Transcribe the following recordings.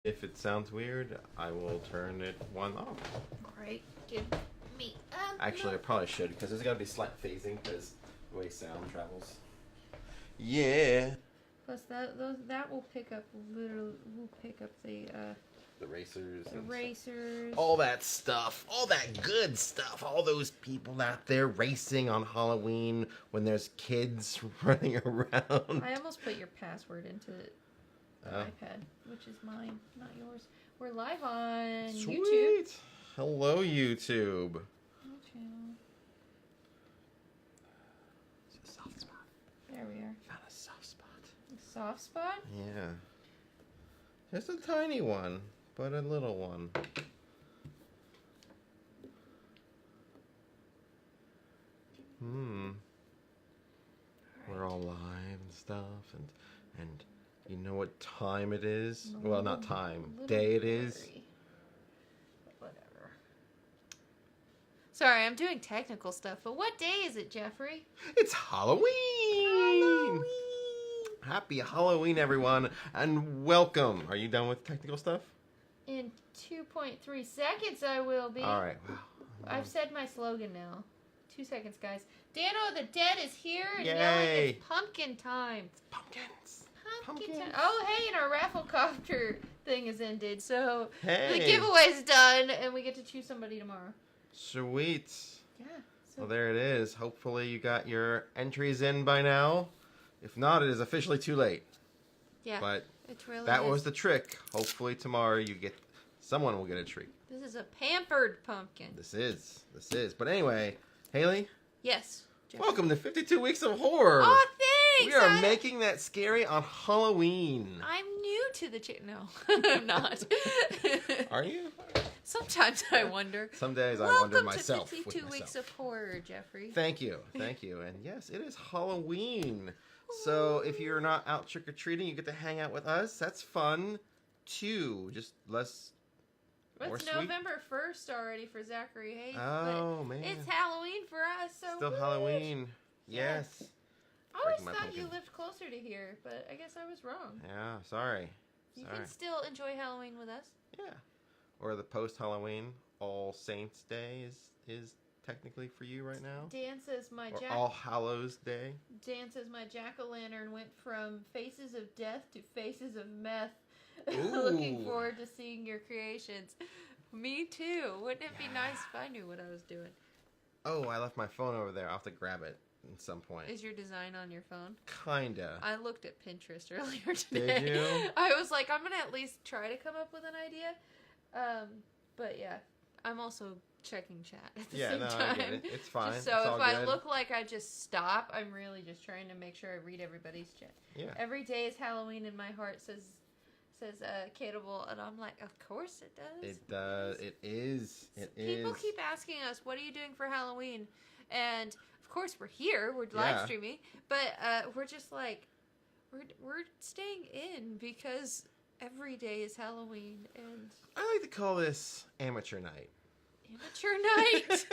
If it sounds weird, I will turn it one off. Great. Give me Actually, I probably should, because there's got to be slight phasing, because the way sound travels. Yeah. Plus that will pick up literally. Will pick up the racers. the racers. All that stuff. All that good stuff. All those people out there racing on Halloween when there's kids running around. I almost put your password into the iPad, which is mine, not yours. We're live on Sweet. YouTube. Hello, YouTube. New channel. It's a soft spot. There we are. Found a soft spot. A soft spot? Yeah. Just a tiny one, but a little one. We're all live and stuff, and you know what time it is? Well, not time. Day it is. Whatever. Sorry, I'm doing technical stuff, but what day is it, Jeffrey? It's Halloween! Halloween! Happy Halloween, everyone, and welcome. Are you done with technical stuff? In 2.3 seconds, I will be. All right. Wow. I've said my slogan now. 2 seconds, guys. Dano the Dead is here and Yay. yelling it's pumpkin time. Pumpkins. Pumpkin time. Oh, hey, and our raffle copter thing has ended, so Hey. the giveaway's done, and we get to choose somebody tomorrow. Sweet. Yeah. Well, there it is. Hopefully you got your entries in by now. If not, it is officially too late. Yeah. But it really that is. was the trick. Hopefully tomorrow someone will get a treat. This is a pampered pumpkin. This is. But anyway, Haley, Yes. Jeffrey. welcome to 52 Weeks of Horror. Oh, thanks. We are making that scary on Halloween. I'm new to the No, I'm not. Are you? Sometimes I wonder. Some days I Welcome wonder myself. to 52 Weeks of Horror, Jeffrey. Thank you. And yes, it is Halloween. So if you're not out trick-or-treating, you get to hang out with us. That's fun, too. Just less... It's November 1st already for Zachary Hayes. Oh, but man. it's Halloween for us, so Still Halloween. Yes. I always Breaking my thought you pumpkin. lived closer to here, but I guess I was wrong. Yeah, sorry. You can still enjoy Halloween with us. Yeah. Or the post-Halloween All Saints Day is technically for you right now. Dan says my All Hallows Day. Dan says my jack-o'-lantern went from faces of death to faces of meth. Ooh. Looking forward to seeing your creations. Me too. Wouldn't it be nice if I knew what I was doing? Oh, I left my phone over there. I'll have to grab it at some point. Is your design on your phone? Kinda. I looked at Pinterest earlier today. Did you? I was like, I'm going to at least try to come up with an idea. But yeah, I'm also checking chat at the same time. I get it. It's fine. Just so it's all if I good. look like I just stop, I'm really just trying to make sure I read everybody's chat. Yeah. Every day is Halloween in my heart, says Cateable, and I'm like, of course it does. It does. It is. People keep asking us, what are you doing for Halloween? And of course we're here, we're live streaming, but we're just like, we're staying in because every day is Halloween, and I like to call this amateur night. Amateur night.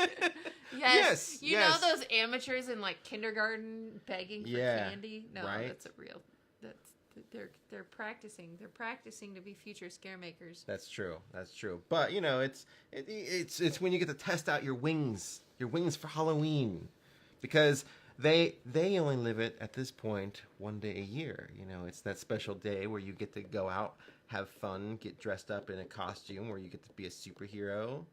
Yes. You yes. know those amateurs in like kindergarten begging for candy? No, right? that's a real. They're practicing. They're practicing to be future scare makers. That's true. But you know, it's when you get to test out your wings for Halloween, because they only live it at this point one day a year. You know, it's that special day where you get to go out, have fun, get dressed up in a costume, where you get to be a superhero.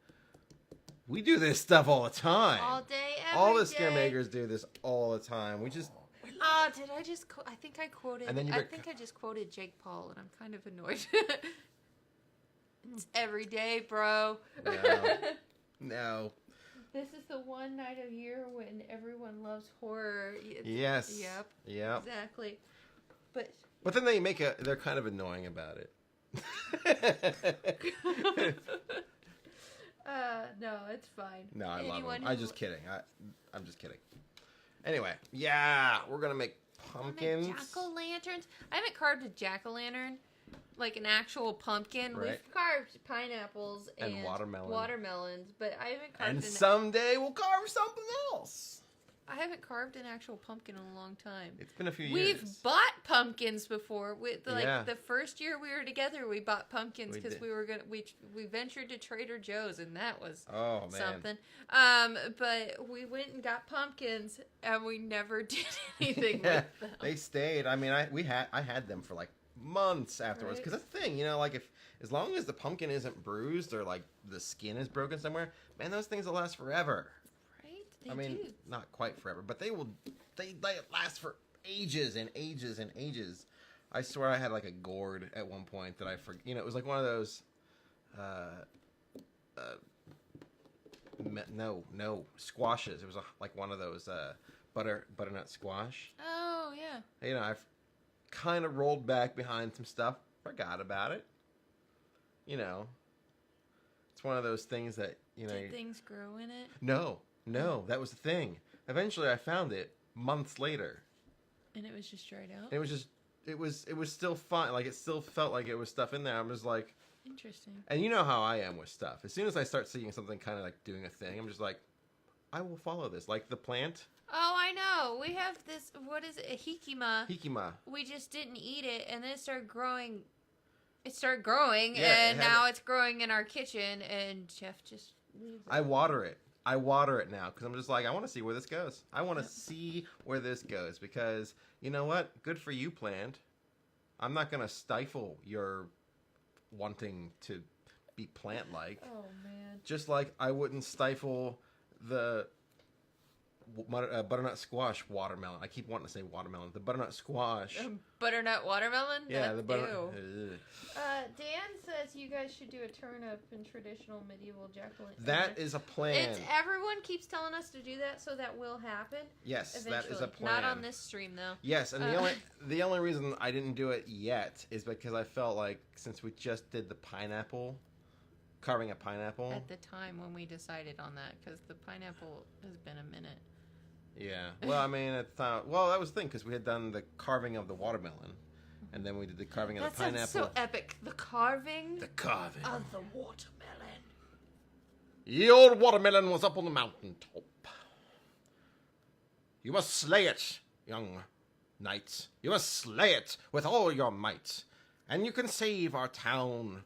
We do this stuff all the time. All day, all the scare makers do this all the time. We just. Did I just? I think I quoted. I think I just quoted Jake Paul, and I'm kind of annoyed. It's every day, bro. No. This is the one night of year when everyone loves horror. Yes. Yep. Exactly. But then they're kind of annoying about it. No, it's fine. No, I love them. I'm just kidding. I'm just kidding. Anyway, we're gonna make pumpkins. Jack-o'-lanterns. I haven't carved a jack-o'-lantern, like an actual pumpkin. Right. We've carved pineapples and watermelons, but I haven't carved. And someday we'll carve something else. I haven't carved an actual pumpkin in a long time. It's been a few We've years. bought pumpkins before. Yeah. The first year we were together, we bought pumpkins We because did. we ventured to Trader Joe's, and that was Oh man. something. But we went and got pumpkins, and we never did anything with them. They stayed. I mean, I had them for like months afterwards because that's the thing, you know, like if as long as the pumpkin isn't bruised or like the skin is broken somewhere, man, those things will last forever. They I mean, do. not quite forever, but they last for ages and ages and ages. I swear I had like a gourd at one point that I forgot. You know, it was like one of those. No squashes. It was like one of those butternut squash. Oh yeah. You know, I've kind of rolled back behind some stuff, forgot about it. You know, it's one of those things that you know. Did things grow in it? No, that was the thing. Eventually, I found it months later. And it was just dried out? It was still fine. Like, it still felt like it was stuff in there. I'm just like... Interesting. And you know how I am with stuff. As soon as I start seeing something kind of like doing a thing, I'm just like, I will follow this. Like the plant. Oh, I know. We have this, what is it? A hikima. Hikima. We just didn't eat it, and then it started growing. It started growing, Yeah, and now it's growing in our kitchen, and Jeff just leaves it. I water it now because I'm just like, I want to see where this goes. I want to see where this goes because, you know what? Good for you, plant. I'm not going to stifle your wanting to be plant-like. Oh, man. Just like I wouldn't stifle the butternut squash watermelon. I keep wanting to say watermelon. The butternut squash. Butternut watermelon? Yeah, the butternut. Dan says you guys should do a turnip in traditional medieval jack-o'-lantern. That is a plan. Everyone keeps telling us to do that, so that will happen. Yes, Eventually. that is a plan. Not on this stream, though. Yes, and the only reason I didn't do it yet is because I felt like since we just did the pineapple, carving a pineapple. At the time when we decided on that, because the pineapple has been a minute. Yeah. Well, I mean, at the time, that was the thing because we had done the carving of the watermelon, and then we did the carving of the pineapple. That sounds so epic. The carving. The carving of the watermelon. Ye old watermelon was up on the mountain top. You must slay it, young knights. You must slay it with all your might, and you can save our town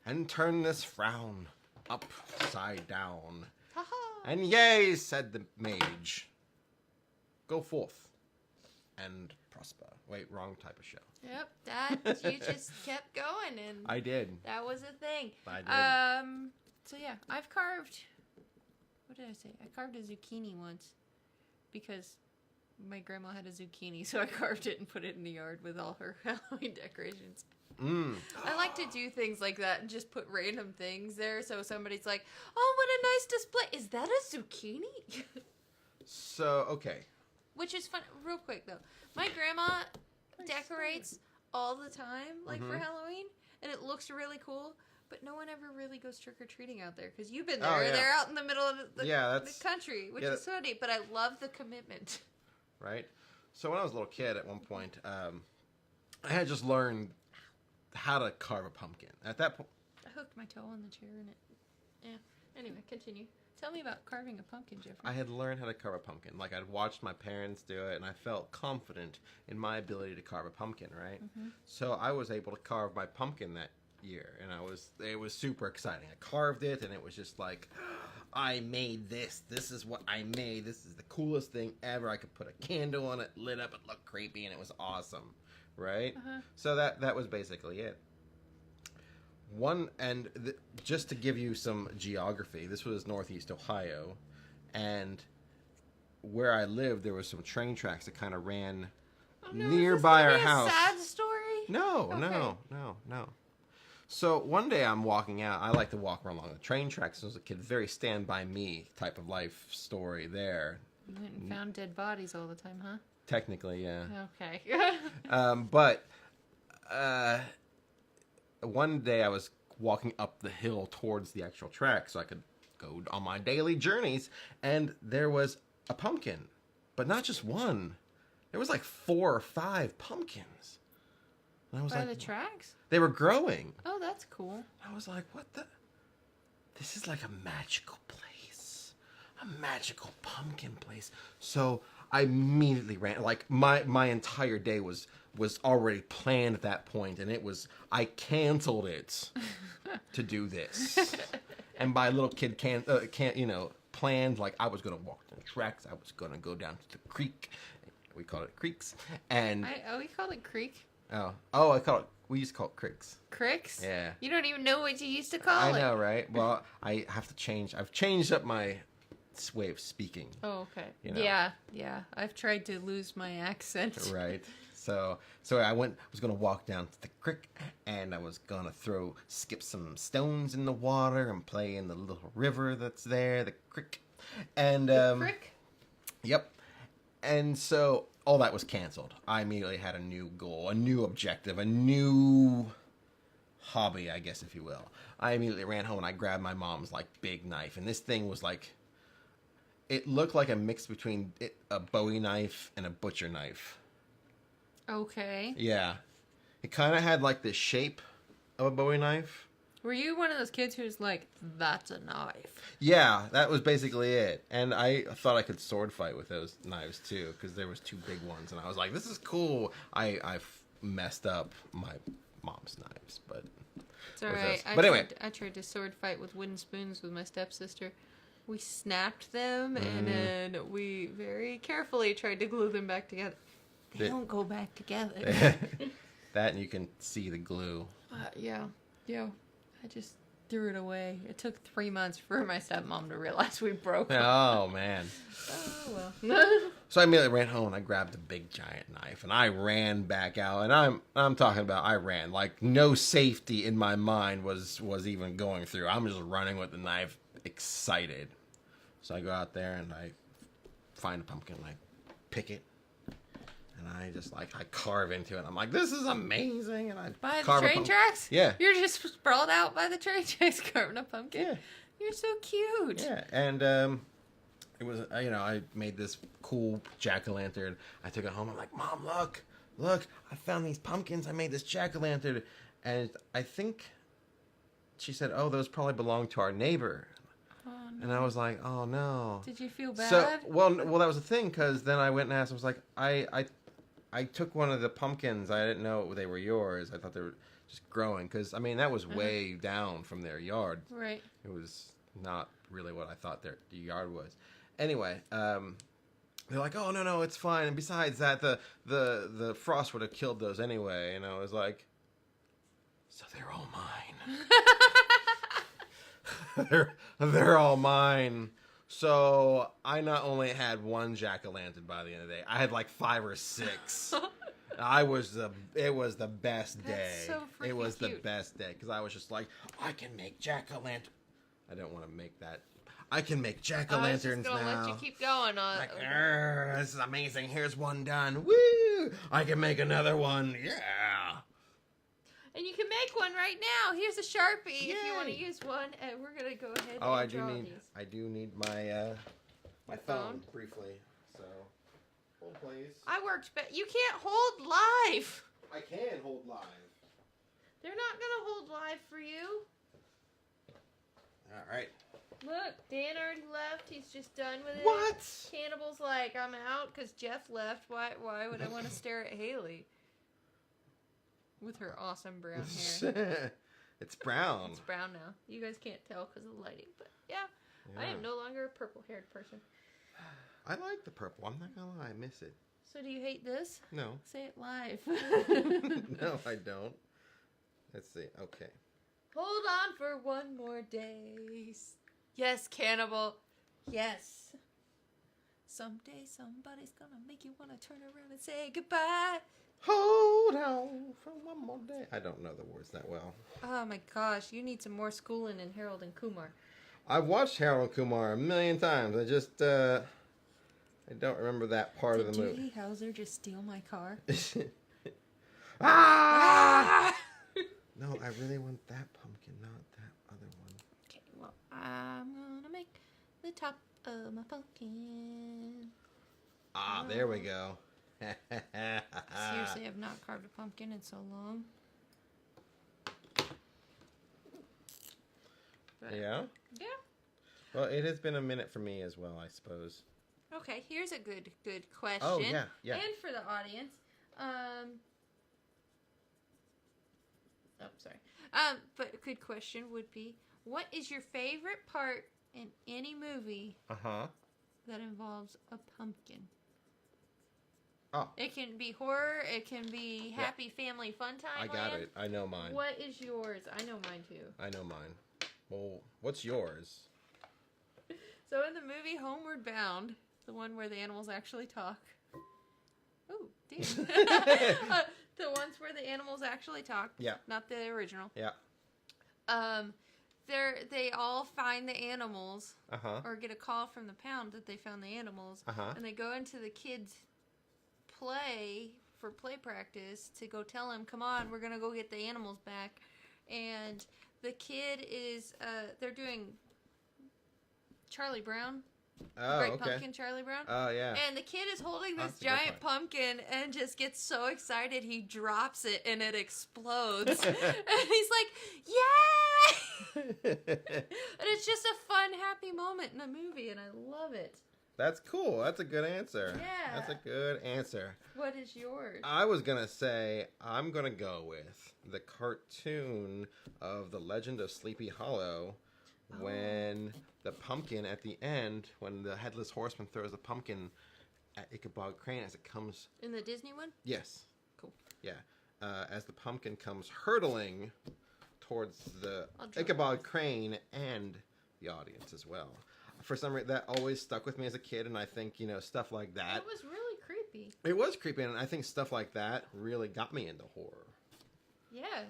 and turn this frown upside down. Ha-ha. And yea, said the mage. Go forth and prosper. Wait, wrong type of show. Yep, that you just kept going, and I did. that was a thing. I did. So yeah, I've carved. What did I say? I carved a zucchini once because my grandma had a zucchini, so I carved it and put it in the yard with all her Halloween decorations. I like to do things like that and just put random things there, so somebody's like, "Oh, what a nice display! Is that a zucchini?" So okay. Which is fun. Real quick though, my grandma decorates all the time, like for Halloween, and it looks really cool. But no one ever really goes trick or treating out there because you've been there. Oh, yeah. They're out in the middle of the that's, country, which is so neat. But I love the commitment. Right. So when I was a little kid, at one point, I had just learned how to carve a pumpkin. At that point, I hooked my toe on the chair in it. Yeah. Anyway, continue. Tell me about carving a pumpkin, Jeffrey. I had learned how to carve a pumpkin. Like, I'd watched my parents do it, and I felt confident in my ability to carve a pumpkin, right? So I was able to carve my pumpkin that year, and it was super exciting. I carved it, and it was just like, I made this. This is what I made. This is the coolest thing ever. I could put a candle on it, lit up, it looked creepy, and it was awesome, right? So that was basically it. Just to give you some geography, this was Northeast Ohio, and where I lived, there was some train tracks that kind of ran nearby our house. Sad story? No, Okay. no. So one day I'm walking out. I like to walk around along the train tracks as a kid. Very stand by me type of life story there. You went and found dead bodies all the time, huh? Technically, yeah. Okay. But one day I was walking up the hill towards the actual track so I could go on my daily journeys, and there was a pumpkin, but not just one. There was like 4 or 5 pumpkins. And I was By like, the tracks? they were growing. Oh, that's cool. I was like, what the? This is like a magical place. a magical pumpkin place. So I immediately ran. Like my entire day was already planned at that point, and I canceled it to do this. And my little kid planned, like, I was gonna walk the tracks. I was gonna go down to the creek. We call it creeks, and we call it creek. We used to call it cricks. Cricks? Yeah. You don't even know what you used to call it. I know, right? Well, I have to change. I've changed up my way of speaking. Oh, okay. You know? Yeah. I've tried to lose my accent. Right. So I was gonna walk down to the creek, and I was gonna skip some stones in the water and play in the little river that's there, the creek. And The crick? Yep. And so all that was canceled. I immediately had a new goal, a new objective, a new hobby, I guess, if you will. I immediately ran home and I grabbed my mom's like big knife, and this thing was like, it looked like a mix between a Bowie knife and a butcher knife. Okay. Yeah. It kind of had like the shape of a Bowie knife. Were you one of those kids who's like, that's a knife? Yeah, that was basically it. And I thought I could sword fight with those knives too, because there was two big ones, and I was like, this is cool. I messed up my mom's knives, but it's all right. But anyway, I tried to sword fight with wooden spoons with my stepsister. We snapped them, and then we very carefully tried to glue them back together. They don't go back together. That, and you can see the glue. Yeah. I just threw it away. It took 3 months for my stepmom to realize we broke it. Oh, man. Oh, well. So I immediately ran home and I grabbed a big giant knife and I ran back out. And I'm talking about I ran. Like, no safety in my mind was even going through. I'm just running with the knife, excited. So I go out there and I find a pumpkin and I pick it. And I just, like, I carve into it. I'm like, this is amazing. And I By carve the train tracks? Yeah. You're just sprawled out by the train tracks carving a pumpkin? Yeah. You're so cute. Yeah. And it was, I made this cool jack-o'-lantern. I took it home. I'm like, Mom, look. I found these pumpkins. I made this jack-o'-lantern. And I think she said, oh, those probably belong to our neighbor. Oh, no. And I was like, oh, no. Did you feel bad? So, well, that was the thing, because then I went and asked. I was like, I took one of the pumpkins. I didn't know they were yours. I thought they were just growing. Because, I mean, that was way down from their yard. Right. It was not really what I thought the yard was. Anyway, they're like, oh, no, it's fine. And besides that, the frost would have killed those anyway. And I was like, so they're all mine. they're all mine. So I not only had one jack-o'-lantern by the end of the day, I had like 5 or 6. It was the best day. That's so freaking It was cute. the best day because I was just like, I can make jack-o'-lantern. I don't want to make that. I can make jack-o'-lanterns I was just gonna now. let you keep going on. Like, this is amazing. Here's one done. Woo! I can make another one. Yeah. And you can make one right now. Here's a Sharpie if you want to Yay. use one. And we're gonna go ahead Oh, and draw these. I do need my my phone phone? briefly. So hold please. I worked, but you can't hold live. I can hold live. They're not gonna hold live for you. All right. Look, Dan already left. He's just done with it. What? Cannibal's like, I'm out because Jeff left. Why would I want to stare at Haley? With her awesome brown hair. It's brown. It's brown now. You guys can't tell because of the lighting, but yeah, I am no longer a purple-haired person. I like the purple. I'm not gonna lie, I miss it. So do you hate this? No. Say it live. No, I don't. Let's see. Okay. Hold on for one more day. Yes, Cannibal. Yes. Someday somebody's gonna make you want to turn around and say goodbye. Hold on for one more day. I don't know the words that well. Oh my gosh, you need some more schooling in Harold and Kumar. I've watched Harold and Kumar a million times. I just, I don't remember that part of the Did movie. Doogie Howser just steal my car? Ah! No, I really want that pumpkin, not that other one. Okay, well, I'm gonna make the top of my pumpkin. Ah, there we go. Seriously, I've not carved a pumpkin in so long. But, Yeah? yeah. Well, it has been a minute for me as well, I suppose. Okay, here's a good question. Oh, yeah. And for the audience. Sorry. But a good question would be, what is your favorite part in any movie that involves a pumpkin? Oh. It can be horror. It can be happy family fun time. I got it. I know mine. What is yours? I know mine too. I know mine. Well, what's yours? So in the movie Homeward Bound, the one where the animals actually talk. Oh, damn. The ones where the animals actually talk. Yeah. Not the original. Yeah. They all find the animals. Uh-huh. Or get a call from the pound that they found the animals. Uh-huh. And they go into the kids' play practice to go tell him, come on, we're going to go get the animals back. And the kid is, they're doing Charlie Brown. Oh, Great okay. Pumpkin, Charlie Brown. Oh, yeah. And the kid is holding this That's a good giant pumpkin and just gets so excited he drops it and it explodes. And he's like, yay! And it's just a fun, happy moment in the movie, and I love it. That's cool. That's a good answer. Yeah. That's a good answer. What is yours? I was going to say, I'm going to go with the cartoon of The Legend of Sleepy Hollow when the pumpkin at the end, when the Headless Horseman throws the pumpkin at Ichabod Crane as it comes... In the Disney one? Yes. Cool. Yeah. As the pumpkin comes hurtling towards the Ichabod Crane and the audience as well. For some reason, that always stuck with me as a kid, and I think, stuff like that... It was really creepy. It was creepy, and I think stuff like that really got me into horror. Yeah.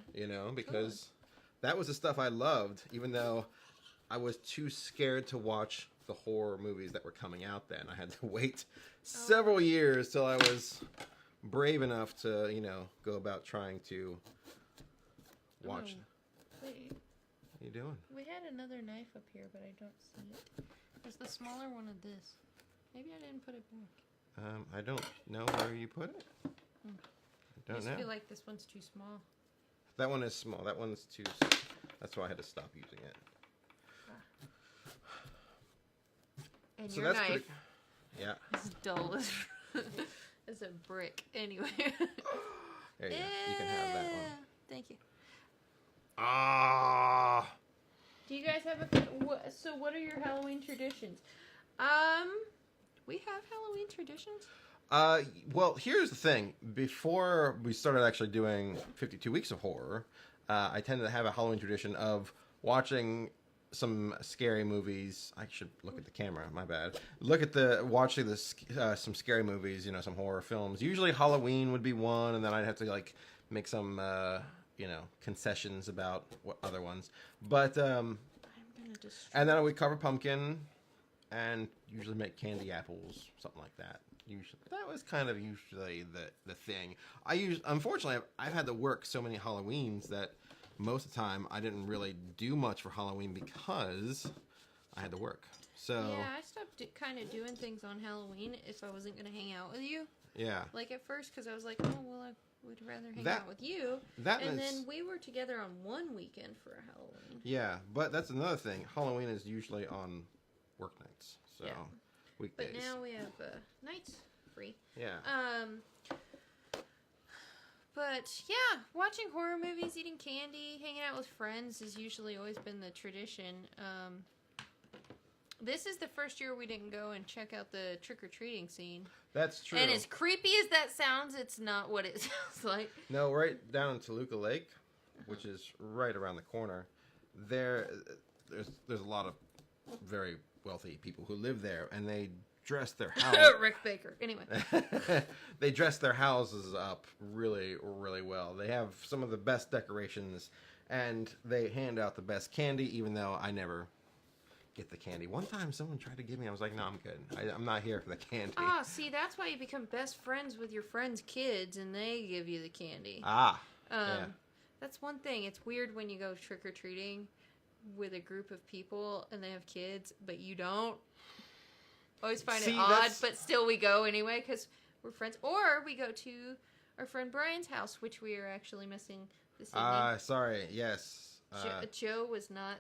Because that was the stuff I loved, even though I was too scared to watch the horror movies that were coming out then. I had to wait several years till I was brave enough to, go about trying to watch. Wait. What are you doing? We had another knife up here, but I don't see it. There's the smaller one of this. Maybe I didn't put it back. I don't know where you put it. I don't know. I feel like this one's too small. That one is small. That one's too... That's why I had to stop using it. And So your that's knife Yeah. is dull as a brick. Anyway. There you go. You can have that one. Thank you. Ah. Do you guys have so what are your Halloween traditions? We have Halloween traditions? Well, here's the thing. Before we started actually doing 52 Weeks of Horror, I tended to have a Halloween tradition of watching some scary movies. I should look at the camera. My bad. Watching some scary movies. Some horror films. Usually Halloween would be one, and then I'd have to make some concessions about what other ones. But I'm gonna and then we cover pumpkin, and usually make candy apples, something like that. That was kind of usually the thing. Unfortunately, I've had to work so many Halloweens that most of the time I didn't really do much for Halloween because I had to work. So yeah, I stopped kind of doing things on Halloween if I wasn't going to hang out with you. Yeah. Like at first, because I was like, oh, well, I would rather hang out with you. And then we were together on one weekend for a Halloween. Yeah, but that's another thing. Halloween is usually on work nights. So weekdays. But now we have nights free. Yeah. But yeah, watching horror movies, eating candy, hanging out with friends has usually always been the tradition. This is the first year we didn't go and check out the trick-or-treating scene. That's true. And as creepy as that sounds, it's not what it sounds like. No, right down in Toluca Lake, which is right around the corner, there's a lot of very wealthy people who live there, and they dress their house. Rick Baker. Anyway. They dress their houses up really, really well. They have some of the best decorations, and they hand out the best candy, even though I never get the candy. One time someone tried to give me, I was like, no, I'm good. I'm not here for the candy. See, that's why you become best friends with your friends' kids, and they give you the candy. Yeah. That's one thing. It's weird when you go trick-or-treating with a group of people, and they have kids, but you don't. Always find it odd, but still we go anyway because we're friends. Or we go to our friend Brian's house, which we are actually missing this evening. Sorry, yes. Joe was not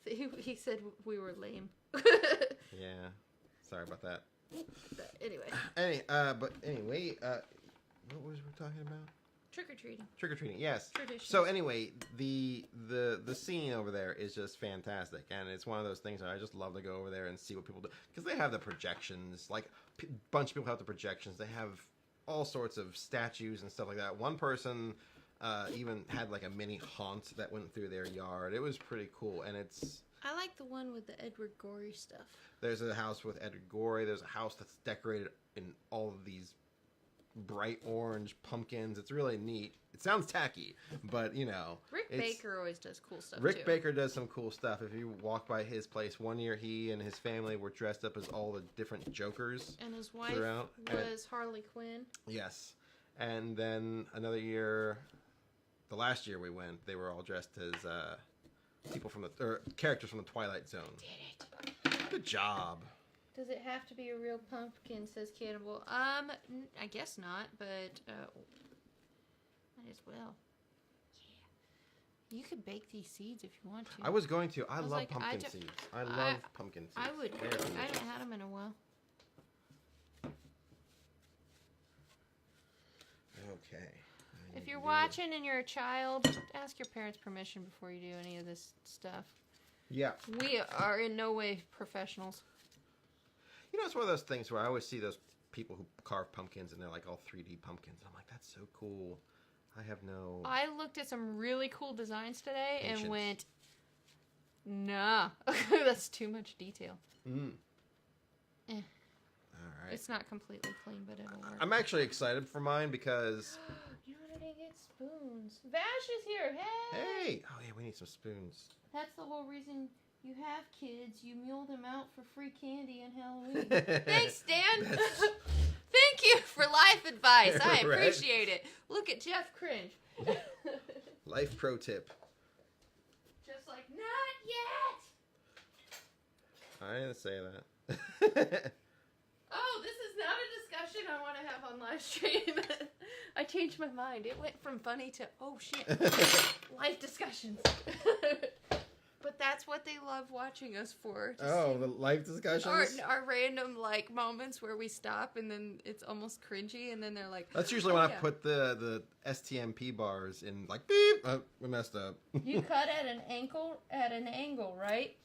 He said we were lame. Yeah. Sorry about that. But anyway. But anyway, what was we talking about? Trick or treating. Trick or treating, yes. Tradition. So anyway, the scene over there is just fantastic, and it's one of those things that I just love to go over there and see what people do, because they have the projections. Like a bunch of people have the projections. They have all sorts of statues and stuff like that. One person even had like a mini haunt that went through their yard. It was pretty cool, and it's. I like the one with the Edward Gorey stuff. There's a house with Edward Gorey. There's a house that's decorated in all of these bright orange pumpkins. It's really neat. It sounds tacky, but you know. Rick Baker always does cool stuff. Rick too. Baker does some cool stuff. If you walk by his place, one year he and his family were dressed up as all the different Jokers. And his wife throughout. was Harley Quinn. Yes. And then another year, the last year we went, they were all dressed as people from characters from the Twilight Zone. Did it. Good job. Does it have to be a real pumpkin, says Cannibal? I guess not, but might as well. Yeah. You could bake these seeds if you want to. I was going to. I love like, pumpkin seeds. I love pumpkin seeds. I would. Very I delicious. haven't had them in a while. Okay. If you're watching and you're a child, ask your parents' permission before you do any of this stuff. Yeah. We are in no way professionals. You know, it's one of those things where I always see those people who carve pumpkins and they're like all 3D pumpkins. I'm like, that's so cool. I have no... I looked at some really cool designs today patience. and went, nah, that's too much detail. Mm. Eh. All right. It's not completely clean, but it'll work. I'm actually excited for mine because... You know what? I didn't get spoons. Vash is here. Hey! Hey! Oh, yeah, we need some spoons. That's the whole reason you have kids. You mule them out for free candy on Halloween. Thanks, Dan. Thank you for life advice. I Right? appreciate it. Look at Jeff cringe. Life pro tip. Just like, not yet. I didn't say that. Oh, this is not a discussion I want to have on live stream. I changed my mind. It went from funny to, oh shit, life discussions. But that's what they love watching us for. The life discussions? Our random, like, moments where we stop and then it's almost cringy and then they're like... That's usually when I put the STMP bars in, like, beep, we messed up. You cut at an angle, right?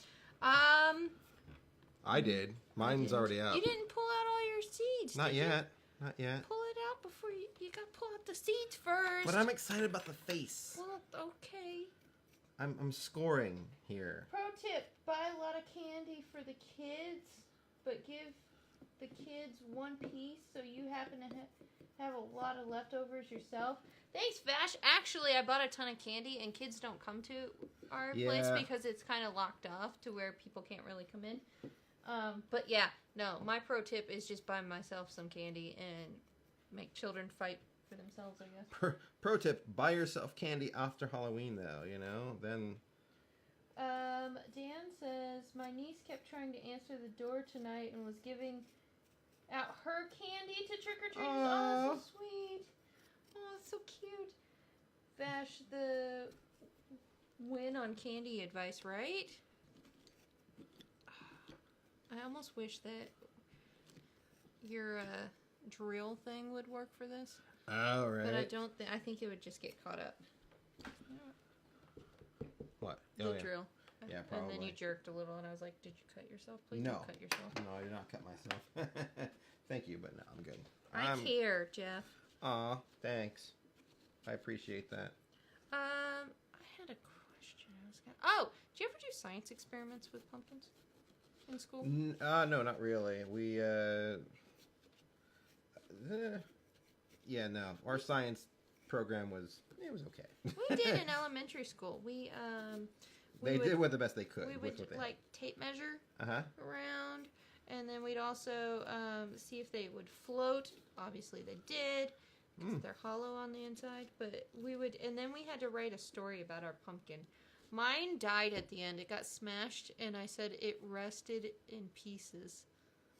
I did. Mine's already out. You didn't pull out all your seeds, Not did you? yet. Not yet. Pull it out before you got to pull out the seeds first. But I'm excited about the face. Well, okay. I'm scoring here. Pro tip, buy a lot of candy for the kids, but give the kids one piece so you happen to have a lot of leftovers yourself. Thanks, Vash. Actually, I bought a ton of candy, and kids don't come to our place because it's kind of locked off to where people can't really come in. But yeah, no, my pro tip is just buy myself some candy and make children fight for themselves, I guess. Pro tip, buy yourself candy after Halloween, though, you know? Then... Dan says, my niece kept trying to answer the door tonight and was giving out her candy to trick-or-treaters. Oh, so sweet. Oh, so cute. Vash, the win on candy advice, right? I almost wish that your drill thing would work for this. Oh, right. But I don't think... I think it would just get caught up. What? The drill. Yeah, probably. And then you jerked a little, and I was like, did you cut yourself? Please No. don't cut yourself. No, I did not cut myself. Thank you, but no, I'm good. I care, Jeff. Aw, thanks. I appreciate that. I had a question. Oh, did you ever do science experiments with pumpkins in school? No, not really. We, yeah, no. Our science program was okay. We did in elementary school. They did what the best they could. We would like tape measure around, and then we'd also see if they would float. Obviously, they did because they're hollow on the inside. But we would, and then we had to write a story about our pumpkin. Mine died at the end. It got smashed, and I said it rested in pieces.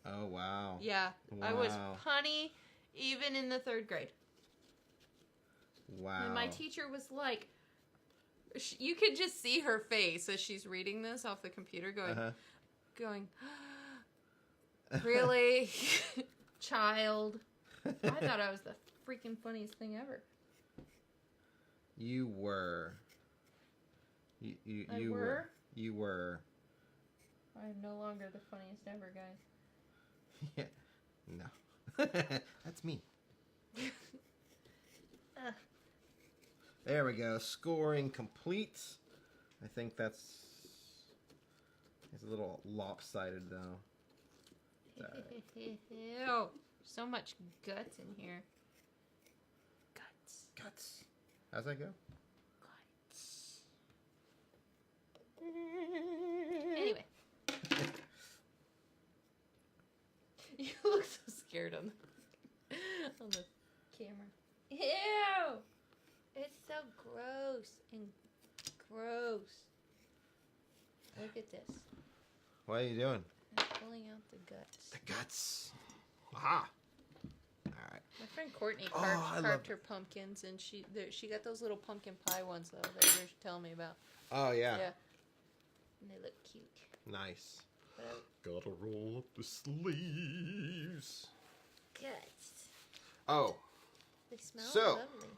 Oh wow! Yeah, wow. I was punny even in the 3rd grade. Wow! And my teacher was like, You could just see her face as she's reading this off the computer going, really? Child. I thought I was the freaking funniest thing ever. You were. You were. You were. I'm no longer the funniest ever, guys. Yeah. No. That's me. There we go. Scoring complete. I think it's a little lopsided though. Ew. So much guts in here. Guts. How's that go? Guts. Anyway. You look so scared on the camera. Ew! It's so gross and gross. Look at this. What are you doing? I'm pulling out the guts. The guts. Aha. All right. My friend Courtney carved her pumpkins, and she got those little pumpkin pie ones though that you're telling me about. Oh yeah. Yeah. And they look cute. Nice. But Gotta roll up the sleeves. guts. Oh. They smell So, lovely.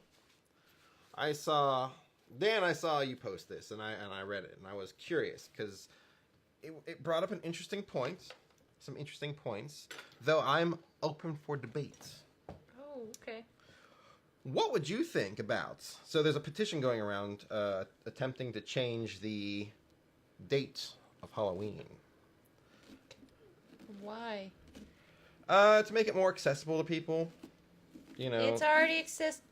I saw you post this, and I read it, and I was curious because it brought up some interesting points, though I'm open for debate. Oh, okay. What would you think about? So there's a petition going around attempting to change the date of Halloween. Why? To make it more accessible to people. You know. It's already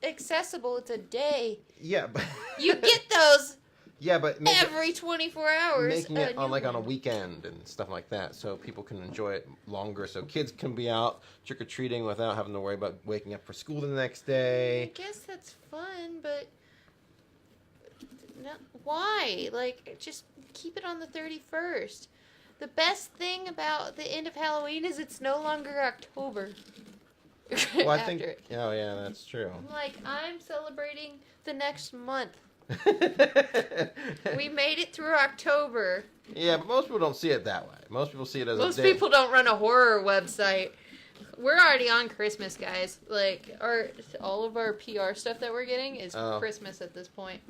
accessible. It's a day. Yeah, but You get those yeah, but every 24 hours. making it on a weekend and stuff like that, so people can enjoy it longer. So kids can be out trick or treating without having to worry about waking up for school the next day. I guess that's fun, but no, why? Like, just keep it on the 31st. The best thing about the end of Halloween is it's no longer October. Well, I think. Oh yeah, that's true. I'm celebrating the next month. We made it through October. Yeah, but most people don't see it that way. Most people see it as Most a day. people don't run a horror website. We're already on Christmas, guys. Like, all of our PR stuff that we're getting is Christmas at this point.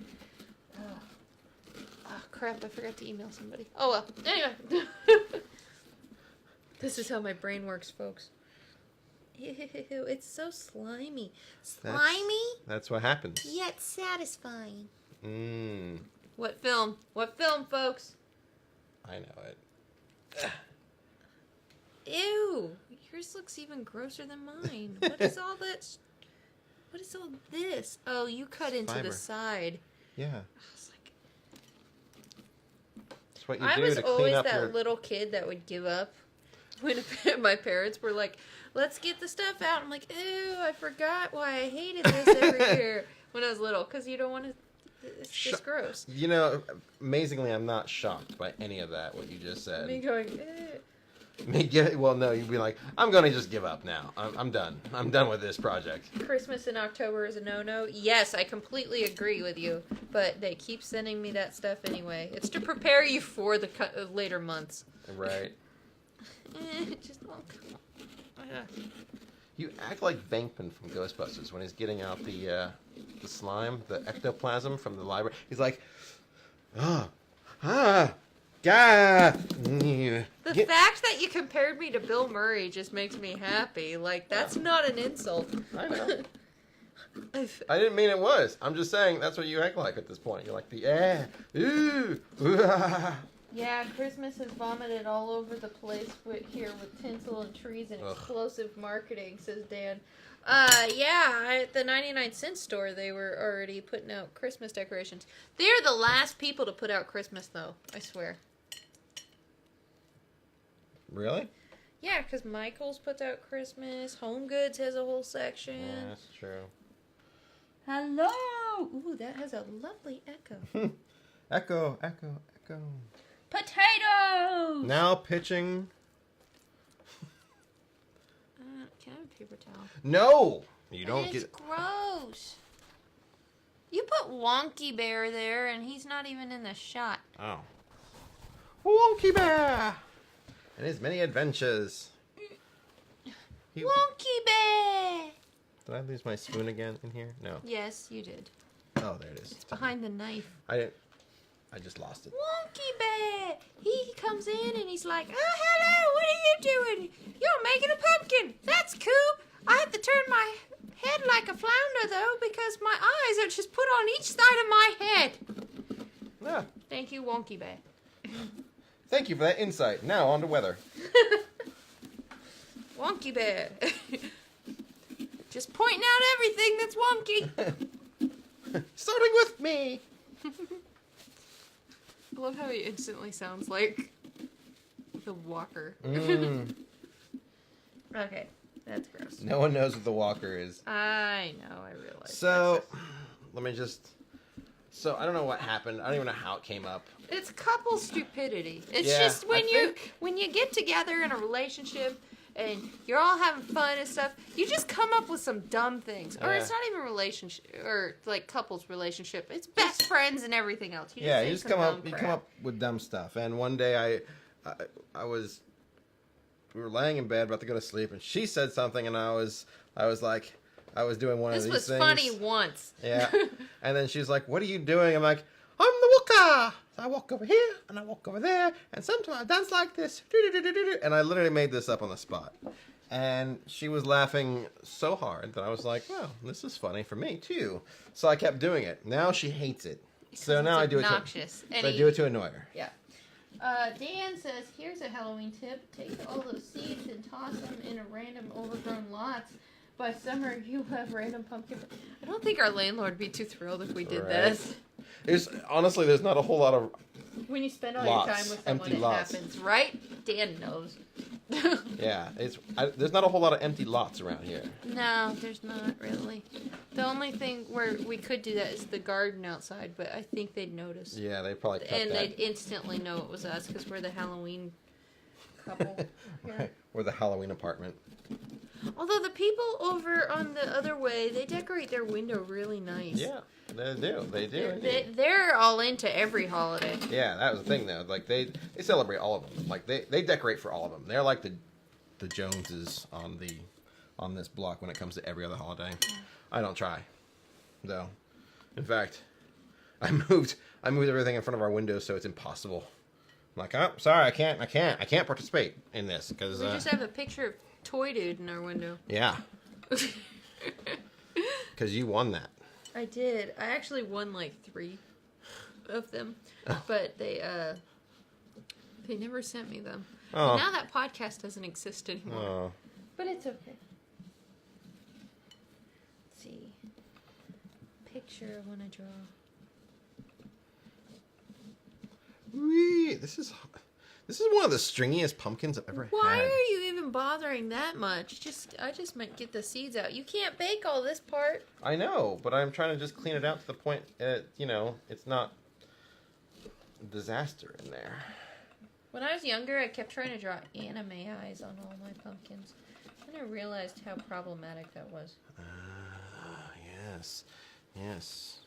Oh, crap, I forgot to email somebody. Oh, well. Anyway. This is how my brain works, folks. Ew, it's so slimy. Slimy? That's what happens. Yet satisfying. Mmm. What film? What film, folks? I know it. Ew. Yours looks even grosser than mine. What is all that? What is all this? Oh, you cut into fiber. the side. Yeah. I was like, That's what you I do was to clean always up that your... little kid that would give up when my parents were like, let's get the stuff out. I'm like, ew, I forgot why I hated this every year when I was little. Because you don't want to, it's just gross. You know, amazingly, I'm not shocked by any of that, what you just said. Me going, eh. Well, no, you'd be like, I'm going to just give up now. I'm done. I'm done with this project. Christmas in October is a no-no. Yes, I completely agree with you. But they keep sending me that stuff anyway. It's to prepare you for the later months. Right. Just won't come on. You act like Venkman from Ghostbusters when he's getting out the slime, the ectoplasm from the library. He's like, gah. The fact that you compared me to Bill Murray just makes me happy. Like, that's not an insult. I know. I didn't mean it was. I'm just saying that's what you act like at this point. You're like the ooh, ah. Yeah, Christmas has vomited all over the place here with tinsel and trees and explosive marketing, says Dan. At the 99-cent store, they were already putting out Christmas decorations. They're the last people to put out Christmas, though, I swear. Really? Yeah, because Michael's puts out Christmas. Home Goods has a whole section. Yeah, that's true. Hello! Ooh, that has a lovely echo. Echo, echo, echo. Potatoes! Now pitching. Can I have a paper towel? No! You don't It's get... gross. You put Wonky Bear there, and he's not even in the shot. Oh. Wonky Bear! And his many adventures. Wonky Bear! Did I lose my spoon again in here? No. Yes, you did. Oh, there it is. It's behind the knife. I just lost it. Wonky Bear! He comes in and he's like, oh, hello, what are you doing? You're making a pumpkin. That's cool. I have to turn my head like a flounder, though, because my eyes are just put on each side of my head. Yeah. Thank you, Wonky Bear. Thank you for that insight. Now on to weather. Wonky Bear. Just pointing out everything that's wonky. Starting with me. I love how he instantly sounds like the walker. Okay, that's gross. No one knows what the walker is. I know, I realize. So, let me just... So, I don't know what happened. I don't even know how it came up. It's couple stupidity. It's Yeah, just when you get together in a relationship and you're all having fun and stuff, you just come up with some dumb things. Or it's not even relationship or like couples relationship. It's best friends and everything else. You just come up with dumb stuff. And one day we were laying in bed about to go to sleep, and she said something, and I was doing one of these things. This was funny once. Yeah. And then she's like, "What are you doing?" I'm like, "I'm the walker. So I walk over here, and I walk over there, and sometimes I dance like this." And I literally made this up on the spot. And she was laughing so hard that I was like, "Well, this is funny for me, too." So I kept doing it. Now she hates it. So now I do it to annoy her. Yeah. Dan says, here's a Halloween tip. Take all those seeds and toss them in a random overgrown lots. By summer, you have random pumpkin. I don't think our landlord would be too thrilled if we did this. Honestly, there's not a whole lot of when you spend all your time with someone, it happens, right? Dan knows. Yeah, there's not a whole lot of empty lots around here. No, there's not really. The only thing where we could do that is the garden outside, but I think they'd notice. Yeah, they'd probably cut that. And they'd instantly know it was us because we're the Halloween couple. Right. We're the Halloween apartment. Although the people over on the other way, they decorate their window really nice. Yeah, they do. They do. They're all into every holiday. Yeah, that was the thing though. Like they celebrate all of them. Like they decorate for all of them. They're like the Joneses on this block when it comes to every other holiday. I don't try, though. In fact, I moved everything in front of our windows so it's impossible. I'm like, oh, sorry, I can't participate in this because we just have a picture of Toy Dude in our window. Yeah. Because you won that. I did. I actually won like 3 of them, but they never sent me them. Oh. And now that podcast doesn't exist anymore. Oh. But it's okay. Let's see. Picture I want to draw. Wee, this is one of the stringiest pumpkins I've ever had. Why are you even bothering that much? I just meant get the seeds out. You can't bake all this part. I know, but I'm trying to just clean it out to the point, it's not a disaster in there. When I was younger, I kept trying to draw anime eyes on all my pumpkins. Then I realized how problematic that was. Yes.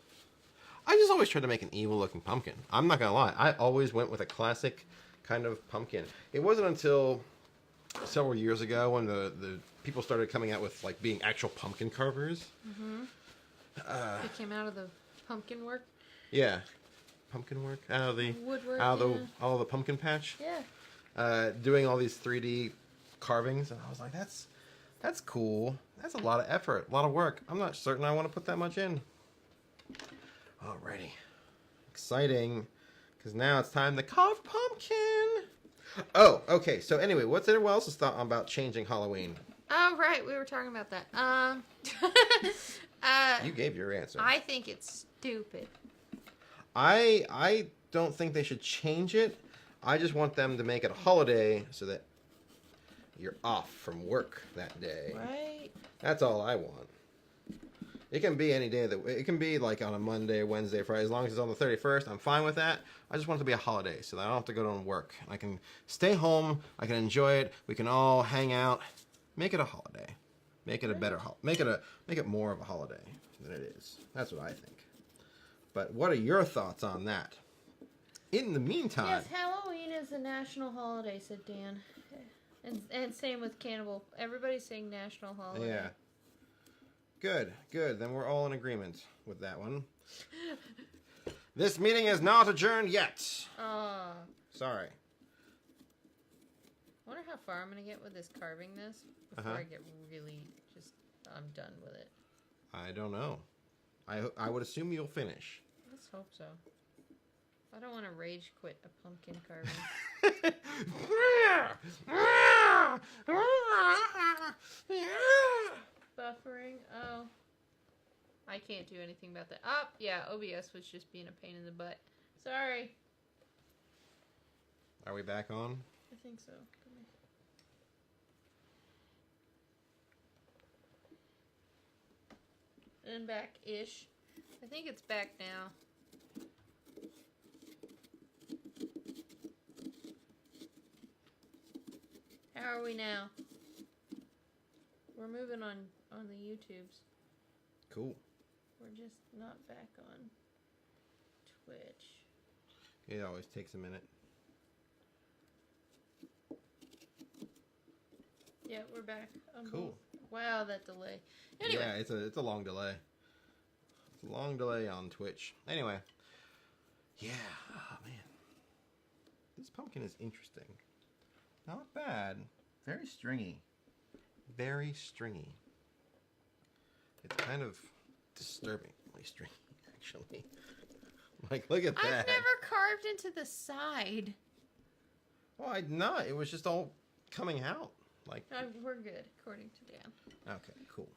I just always tried to make an evil-looking pumpkin. I'm not going to lie. I always went with a classic kind of pumpkin. It wasn't until several years ago when the people started coming out with, like, being actual pumpkin carvers. Mm-hmm. They came out of the pumpkin work? Yeah. Pumpkin work? Out of the woodwork, out of the pumpkin patch? Yeah. Doing all these 3D carvings. And I was like, that's cool. That's a lot of effort. A lot of work. I'm not certain I want to put that much in. Alrighty. Exciting. Because now it's time to carve pumpkin. Oh, okay. So anyway, what's anyone else's thought about changing Halloween? Oh, right. We were talking about that. You gave your answer. I think it's stupid. I don't think they should change it. I just want them to make it a holiday so that you're off from work that day. Right. That's all I want. It can be any day it can be like on a Monday, Wednesday, Friday. As long as it's on the 31st, I'm fine with that. I just want it to be a holiday so that I don't have to go to work. I can stay home. I can enjoy it. We can all hang out. Make it a holiday. Make it a better make it more of a holiday than it is. That's what I think. But what are your thoughts on that? In the meantime... Yes, Halloween is a national holiday, said Dan. And same with Cannibal. Everybody's saying national holiday. Yeah. Good, good. Then we're all in agreement with that one. This meeting is not adjourned yet. Sorry. I wonder how far I'm going to get with this carving this before I get really just, I'm done with it. I don't know. I would assume you'll finish. Let's hope so. I don't want to rage quit a pumpkin carving. Buffering. Oh. I can't do anything about that. Oh, yeah, OBS was just being a pain in the butt. Sorry. Are we back on? I think so. And back-ish. I think it's back now. How are we now? We're moving on the YouTubes. Cool. We're just not back on Twitch. It always takes a minute. Yeah, we're back. Cool. Wow, that delay. Anyway. Yeah, it's a long delay. It's a long delay on Twitch. Anyway. Yeah. Oh, man. This pumpkin is interesting. Not bad. Very stringy. Very stringy. It's kind of disturbingly stringy, actually. Like, look at that. I've never carved into the side. Well, I'd not. It was just all coming out. Like, we're good, according to Dan. okay, cool.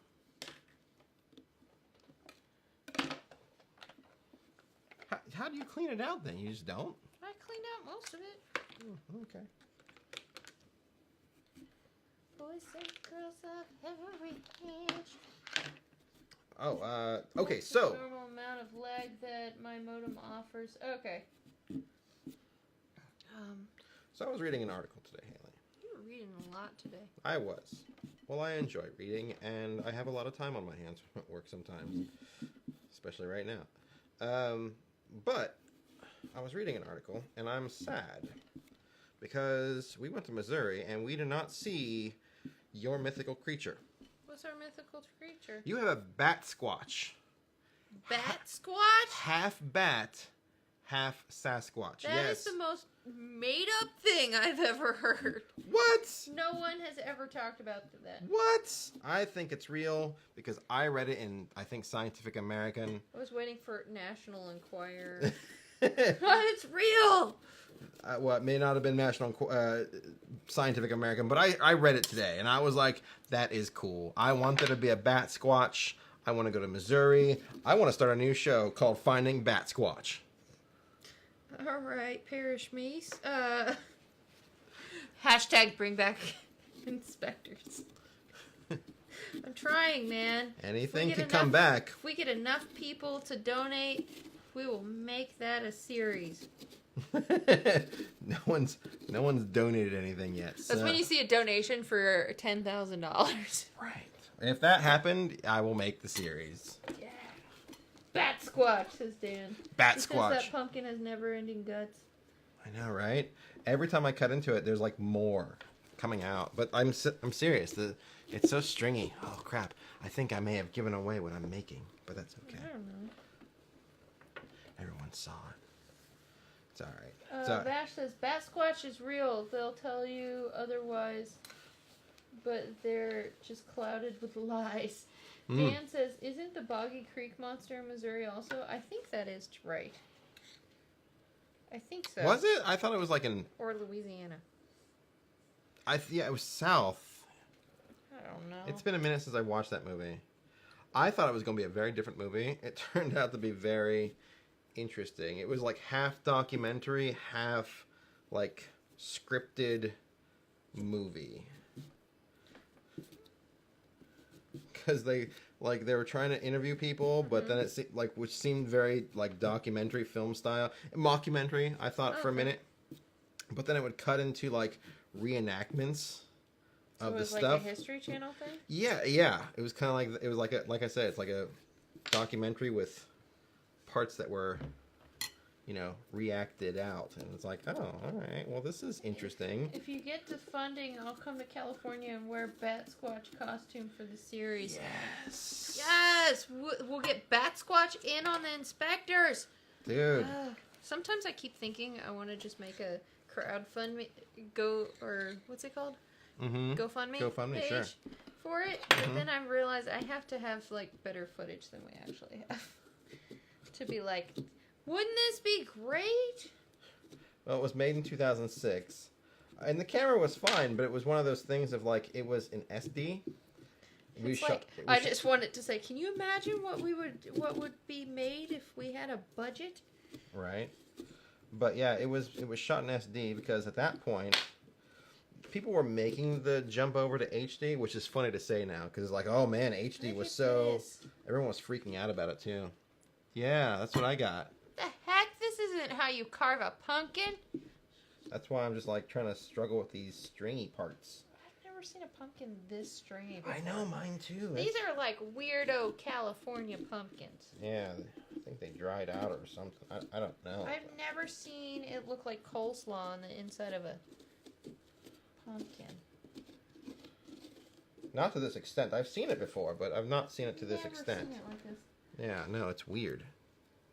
How do you clean it out then? You just don't? I cleaned out most of it. Oh, okay. Boys and girls of every age. Oh, okay, so. The normal amount of lag that my modem offers. Okay. So I was reading an article today, Haley. You were reading a lot today. I was. Well, I enjoy reading, and I have a lot of time on my hands at work sometimes, especially right now. But I was reading an article, and I'm sad because we went to Missouri, and we did not see your mythical creature. What's our mythical creature? You have a bat squatch. Bat squatch? Half bat, half Sasquatch. That yes. is the most made-up thing I've ever heard. What? No one has ever talked about that. What? I think it's real because I read it in, I think, Scientific American. I was waiting for National Enquirer. It's real! Well, it may not have been National Scientific American, but I read it today, and I was like, that is cool. I want there to be a bat squatch. I want to go to Missouri. I want to start a new show called Finding Bat Squatch. All right, Parish Meese. Hashtag bring back inspectors. I'm trying, man. Anything can come back. If we get enough people to donate, we will make that a series. No one's donated anything yet. That's when you see a donation for $10,000. Right. If that happened, I will make the series. Yeah. Bat Squatch, says Dan. Bat He Squatch. says that pumpkin has never-ending guts. I know, right? Every time I cut into it, there's like more coming out. But I'm serious. It's so stringy. Oh crap! I think I may have given away what I'm making, but that's okay. I don't know. Everyone saw it. It's all right. Bash says Bat Squatch is real. They'll tell you otherwise, but they're just clouded with lies. Dan says, isn't the Boggy Creek monster in Missouri also? I think that is right. I think so. Was it? I thought it was like in... Or Louisiana. Yeah, it was south. I don't know. It's been a minute since I watched that movie. I thought it was going to be a very different movie. It turned out to be very interesting. It was like half documentary, half like scripted movie. Because they were trying to interview people, but then it seemed which seemed very like documentary film style, mockumentary. I thought for a minute, but then it would cut into like reenactments of the stuff. Like a History Channel thing. Yeah. It was kind of like I said, it's like a documentary with parts that were, reacted out, and it's like, oh, all right, well, this is interesting. If you get the funding, I'll come to California and wear Bat Squatch costume for the series. Yes, we'll get Bat Squatch in on the inspectors, dude. Sometimes I keep thinking I want to just make a crowdfunding what's it called? GoFundMe page sure. for it, but then I realize I have to have like better footage than we actually have to be like, wouldn't this be great? Well, it was made in 2006, and the camera was fine, but it was one of those things of like it was an SD. I just wanted to say, can you imagine what would be made if we had a budget? Right, but yeah, it was shot in SD because at that point, people were making the jump over to HD, which is funny to say now because it's like, oh man, HD was so. Everyone was freaking out about it too. Yeah, that's what I got. The heck? This isn't how you carve a pumpkin. That's why I'm just like trying to struggle with these stringy parts. I've never seen a pumpkin this stringy before. I know, mine too. These are like weirdo California pumpkins. Yeah, I think they dried out or something. I don't know. I've never seen it look like coleslaw on the inside of a pumpkin. Not to this extent. I've seen it before, but I've not seen it to this extent. Seen it like this. Yeah, no, it's weird.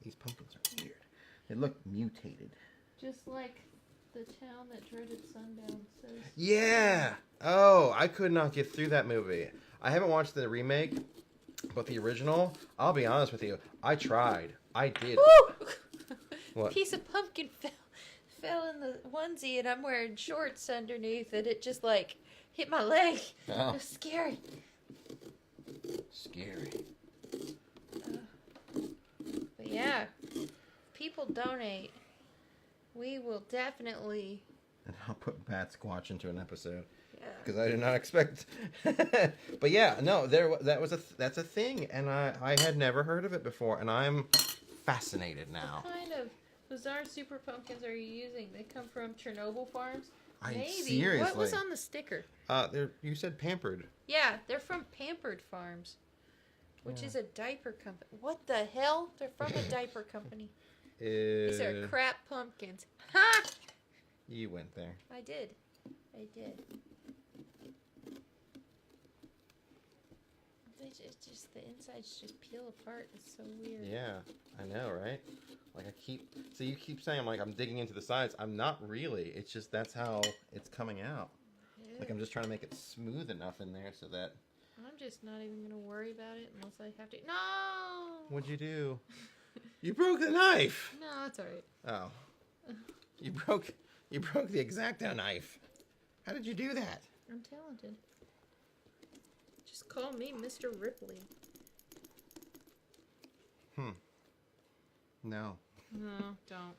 These pumpkins are weird. They look mutated. Just like the town that dreaded sundown says. Yeah! Oh, I could not get through that movie. I haven't watched the remake, but the original, I'll be honest with you, I tried. I did. Woo! What? Piece of pumpkin fell in the onesie and I'm wearing shorts underneath and it just like hit my leg. Oh. It was scary. Scary. But yeah, people donate. We will definitely. And I'll put Bat Squatch into an episode. Yeah. Because I did not expect. But yeah, no, that's a thing, and I had never heard of it before, and I'm fascinated now. What kind of bizarre super pumpkins are you using? They come from Chernobyl farms? Maybe. Seriously. What was on the sticker? You said Pampered. Yeah, they're from Pampered Farms, which is a diaper company. What the hell? They're from a diaper company. These are crap pumpkins. Ha! You went there. I did. Just the insides just peel apart. It's so weird. Yeah, I know, right? Like you keep saying I'm digging into the sides. I'm not really. It's just that's how it's coming out. Ew. Like I'm just trying to make it smooth enough in there so that. I'm just not even gonna worry about it unless I have to. No. What'd you do? You broke the knife. No, it's alright. Oh, you broke the X-Acto knife. How did you do that? I'm talented. Just call me Mr. Ripley. No. No, don't.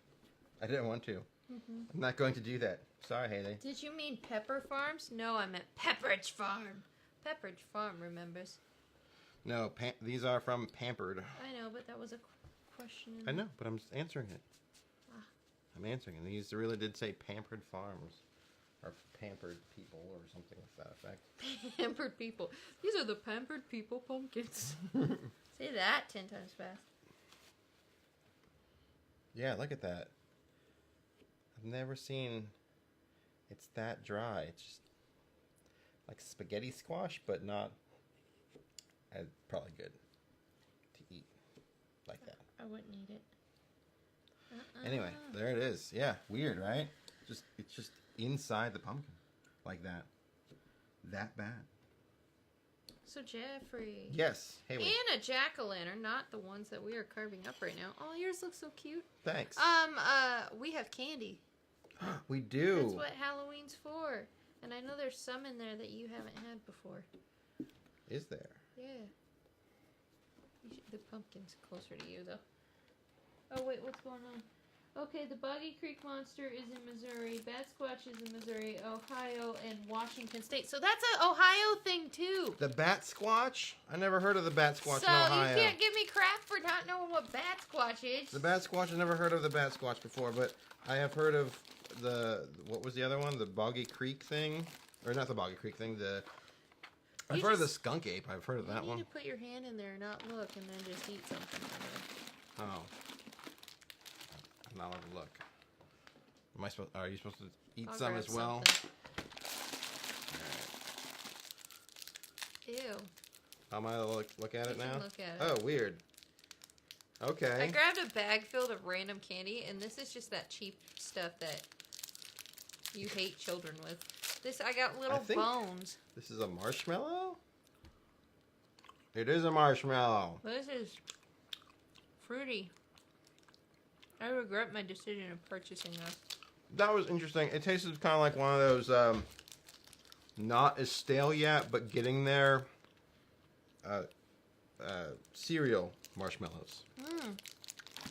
I didn't want to. I'm not going to do that. Sorry, Haley. Did you mean Pepper Farms? No, I meant Pepperidge Farm. Pepperidge Farm remembers. No, these are from Pampered. I know, but that was a question. I know, but I'm just answering it. Ah. I'm answering it. These really did say Pampered Farms. Or Pampered People or something like that effect. Pampered People. These are the Pampered People pumpkins. Say that 10 times fast. Yeah, look at that. I've never seen it's that dry. It's just like spaghetti squash, but not as probably good to eat like that. I wouldn't eat it. Anyway, there it is. Yeah, weird, right? It's just inside the pumpkin like that. That bad. So Jeffrey. Yes. Haley. And a jack-o'-lantern, not the ones that we are carving up right now. Oh, yours looks so cute. Thanks. We have candy. We do. That's what Halloween's for. And I know there's some in there that you haven't had before. Is there? Yeah. The pumpkin's closer to you, though. Oh, wait, what's going on? Okay, the Boggy Creek Monster is in Missouri. Bat Squatch is in Missouri, Ohio, and Washington State. So that's an Ohio thing, too. The Bat Squatch? I never heard of the Bat Squatch in So Ohio. you can't give me crap for not knowing what Bat Squatch is. The Bat Squatch, I never heard of the Bat Squatch before, but I have heard of what was the other one? The Boggy Creek thing? Or not the Boggy Creek thing, I've heard of the skunk ape. I've heard of that one. You need to put your hand in there and not look and then just eat something. Oh. Not allowed to look. Are you supposed to eat I'll some grab as well? something. Alright. Ew. How am I to look at it You now? can look at it. Oh, weird. Okay. I grabbed a bag filled of random candy, and this is just that cheap stuff that you hate children with. I got little bones. This is a marshmallow? It is a marshmallow. This is fruity. I regret my decision of purchasing this. That was interesting. It tasted kind of like one of those, not as stale yet, but getting there, cereal marshmallows.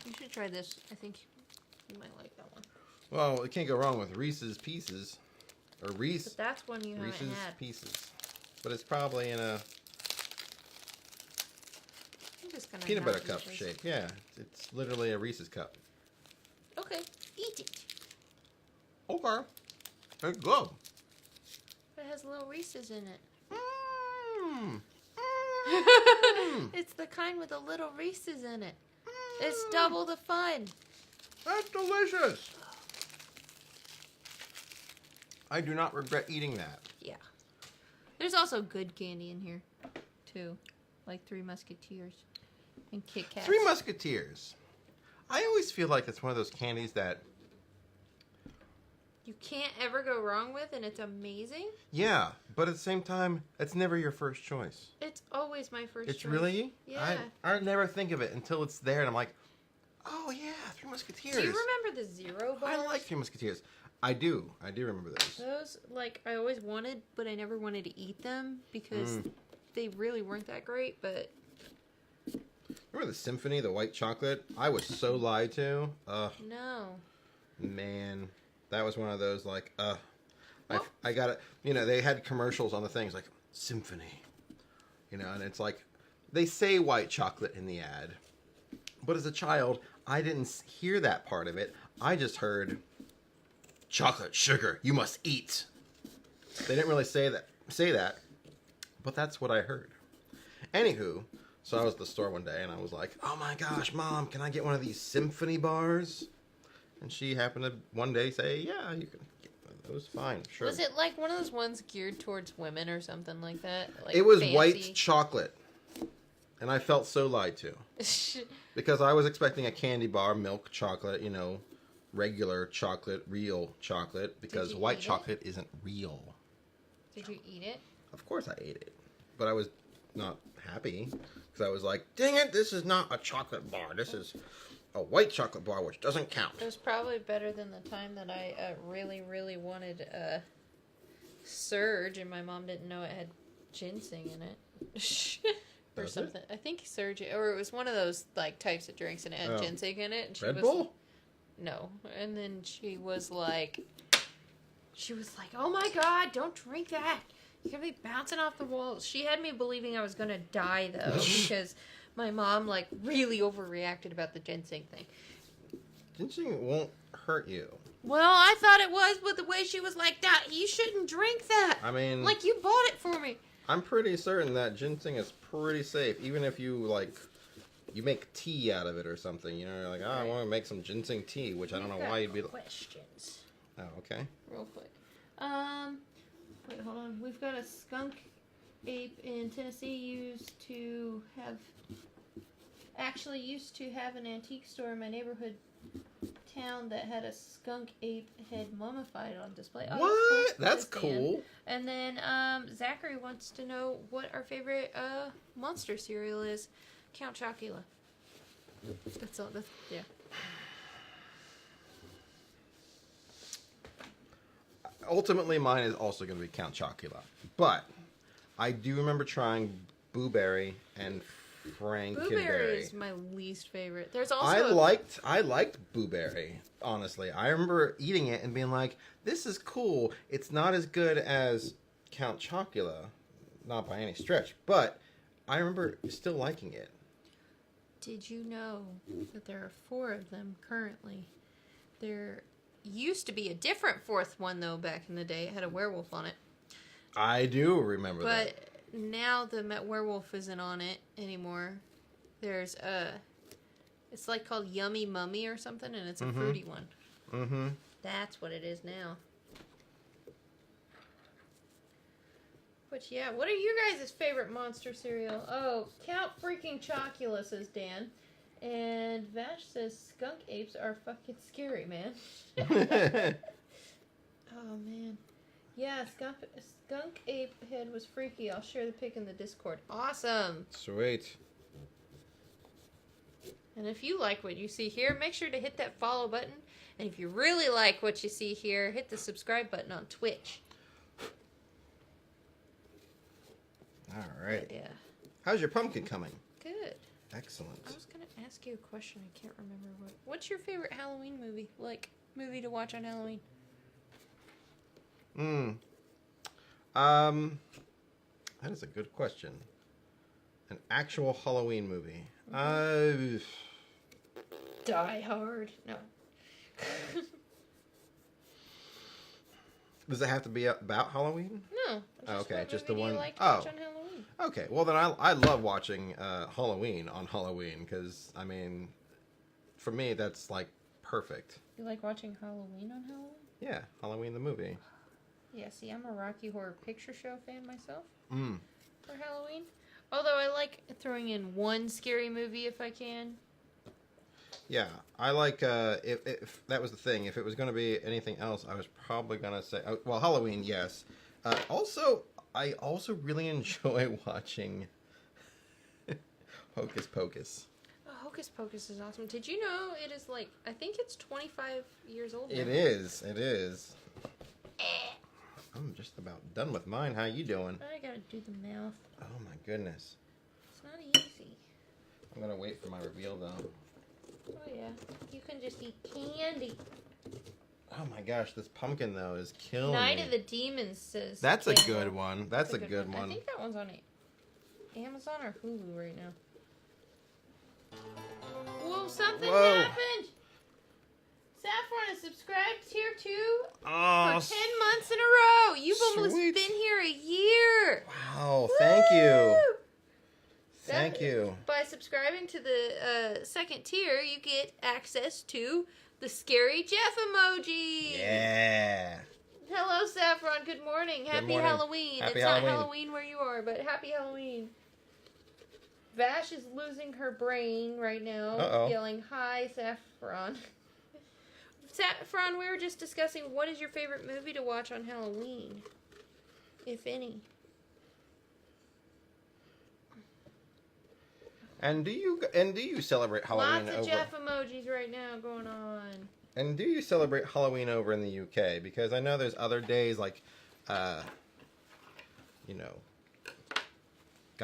You should try this. I think you might like that one. Well, it can't go wrong with Reese's Pieces. Or Reese. But that's one you haven't Reese's had. Pieces. But it's probably in a I'm just gonna peanut butter knock cup these. shape. Yeah, it's literally a Reese's cup. Okay, eat it. Okay. It's good. It has little Reese's in it. Mmm. It's the kind with the little Reese's in it. It's double the fun. That's delicious. I do not regret eating that. Yeah. There's also good candy in here, too. Like Three Musketeers and Kit Kats. Three Musketeers. I always feel like it's one of those candies that... You can't ever go wrong with, and it's amazing. Yeah, but at the same time, it's never your first choice. It's always my first choice. It's really? Yeah. I never think of it until it's there, and I'm like, oh yeah, Three Musketeers. Do you remember the Zero bars? I like Three Musketeers. I do remember those. Those, like, I always wanted, but I never wanted to eat them because they really weren't that great, but... Remember the Symphony, the white chocolate? I was so lied to. No. Man, that was one of those, like, I got it. You know, they had commercials on the things like, Symphony. You know, and it's like, they say white chocolate in the ad. But as a child, I didn't hear that part of it. I just heard... chocolate, sugar, you must eat. They didn't really say that, but that's what I heard. Anywho, so I was at the store one day and I was like, oh my gosh, Mom, can I get one of these Symphony bars? And she happened to one day say, yeah, you can get those, fine, sure. Was it like one of those ones geared towards women or something like that? Like it was fancy? white chocolate. And I felt so lied to. Because I was expecting a candy bar, milk chocolate, you know, regular chocolate, real chocolate, because white chocolate isn't real. Did you eat it? Of course I ate it. But I was not happy, because I was like, dang it, this is not a chocolate bar. This is a white chocolate bar, which doesn't count. It was probably better than the time that I really, really wanted Surge, and my mom didn't know it had ginseng in it. Or Does something. I think Surge, or it was one of those like types of drinks, and it had ginseng in it. And she Red was, Bull? No. And then she was like, oh my God, don't drink that. You're going to be bouncing off the walls. She had me believing I was going to die, though, because my mom, like, really overreacted about the ginseng thing. Ginseng won't hurt you. Well, I thought it was, but the way she was like, that, you shouldn't drink that. I mean... like, you bought it for me. I'm pretty certain that ginseng is pretty safe, even if you, like... You make tea out of it or something, you know, you're like, oh, I want to make some ginseng tea, which I don't know why you'd be... Questions. Oh, okay. Real quick. Wait, hold on. We've got a skunk ape in Tennessee used to have an antique store in my neighborhood town that had a skunk ape head mummified on display. Oh, what? That's cool. And then Zachary wants to know what our favorite monster cereal is. Count Chocula. That's all. Yeah. Ultimately, mine is also going to be Count Chocula. But I do remember trying Blueberry and Frankenberry. Blueberry is my least favorite. There's also I liked Blueberry, honestly. I remember eating it and being like, this is cool. It's not as good as Count Chocula, not by any stretch, but I remember still liking it. Did you know that there are 4 of them currently? There used to be a different 4th one, though, back in the day. It had a werewolf on it. I do remember that. But now the werewolf isn't on it anymore. There's It's like called Yummy Mummy or something, and it's a fruity one. Mm-hmm. That's what it is now. But yeah, what are you guys' favorite monster cereal? Oh, Count freaking Chocula, says Dan. And Vash says skunk apes are fucking scary, man. Oh, man. Yeah, skunk ape head was freaky. I'll share the pic in the Discord. Awesome. Sweet. And if you like what you see here, make sure to hit that follow button. And if you really like what you see here, hit the subscribe button on Twitch. All right. Yeah. How's your pumpkin coming? Good. Excellent. I was going to ask you a question. I can't remember what. What's your favorite Halloween movie? Like, movie to watch on Halloween? That is a good question. An actual Halloween movie. Die Hard. No. Does it have to be about Halloween? No. Okay, just the one. one. You like to watch on Halloween? Okay, well then I love watching Halloween on Halloween because I mean, for me that's like perfect. You like watching Halloween on Halloween? Yeah, Halloween the movie. Yeah, see, I'm a Rocky Horror Picture Show fan myself for Halloween. Although I like throwing in one scary movie if I can. Yeah, I like, if that was the thing, if it was going to be anything else, I was probably going to say, well, Halloween, yes. I also really enjoy watching Hocus Pocus. Oh, Hocus Pocus is awesome. Did you know it is like, I think it's 25 years old now. It is. I'm just about done with mine. How you doing? I gotta do the mouth. Oh my goodness. It's not easy. I'm going to wait for my reveal though. Oh yeah, you can just eat candy. Oh my gosh, this pumpkin though is killing Night me. of the Demons says. That's a Campbell. good one. That's a good one. I think that one's on Amazon or Hulu right now. Whoa, something happened! Saffron is subscribed here too for 10 months in a row. You've almost been here a year. Wow, thank you. Thank you. By subscribing to the second tier, you get access to the Scary Jeff emoji. Yeah. Hello, Saffron. Good morning. Happy morning. Halloween. Happy It's Halloween. not Halloween where you are, but happy Halloween. Vash is losing her brain right now, yelling, "Hi, Saffron." Saffron, we were just discussing what is your favorite movie to watch on Halloween, if any. And do you celebrate Halloween Lots of Jeff emojis right now going on. And do you celebrate Halloween over in the UK? Because I know there's other days like, Guy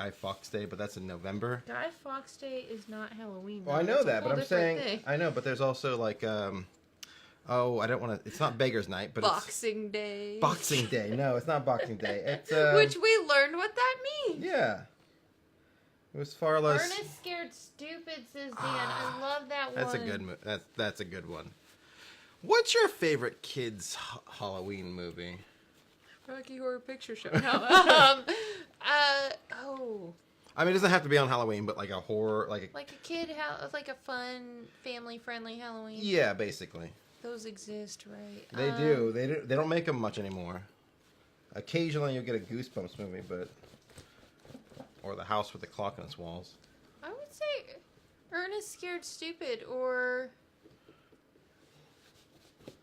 Fawkes Day, but that's in November. Guy Fawkes Day is not Halloween. Well, I know that, but I'm saying I know, but there's also like, I don't want to. It's not Beggars Night, but Boxing Day. Boxing Day. No, it's not Boxing Day. It's which we learned what that means. Yeah. It was far less. Ernest Scared Stupid, says Dan. I love that one. That's a good. That's a good one. What's your favorite kids' Halloween movie? Rocky Horror Picture Show. No. I mean, it doesn't have to be on Halloween, but like a horror, like a kid, like a fun, family-friendly Halloween. Yeah, basically. Those exist, right? They do. They don't make them much anymore. Occasionally, you'll get a Goosebumps movie, but or The House with the Clock on its Walls. I would say Ernest Scared Stupid or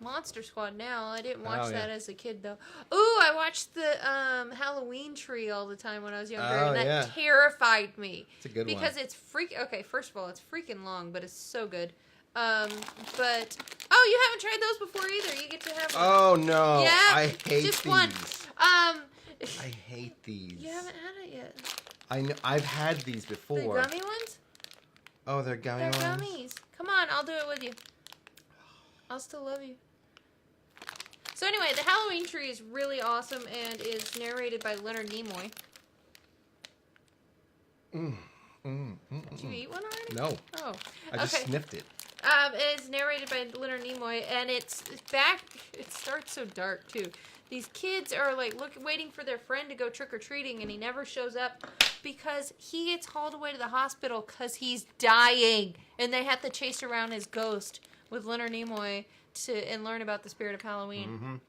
Monster Squad now. I didn't watch that as a kid, though. Ooh, I watched the Halloween Tree all the time when I was younger, and that terrified me. It's a good one. Because it's Okay, first of all, it's freaking long, but it's so good. But you haven't tried those before either. You get to have one. Oh no! Yeah, I hate just these. one. I hate these. You haven't had it yet. I know. I've had these before. The gummy ones? Oh, they're gummy ones. They're gummies. Come on, I'll do it with you. I'll still love you. So anyway, the Halloween Tree is really awesome and is narrated by Leonard Nimoy. Did you eat one already? No. Oh. I just sniffed it. It's narrated by Leonard Nimoy, and it starts so dark, too. These kids are, like, waiting for their friend to go trick-or-treating, and he never shows up. because he gets hauled away to the hospital because he's dying, and they have to chase around his ghost with Leonard Nimoy and learn about the spirit of Halloween.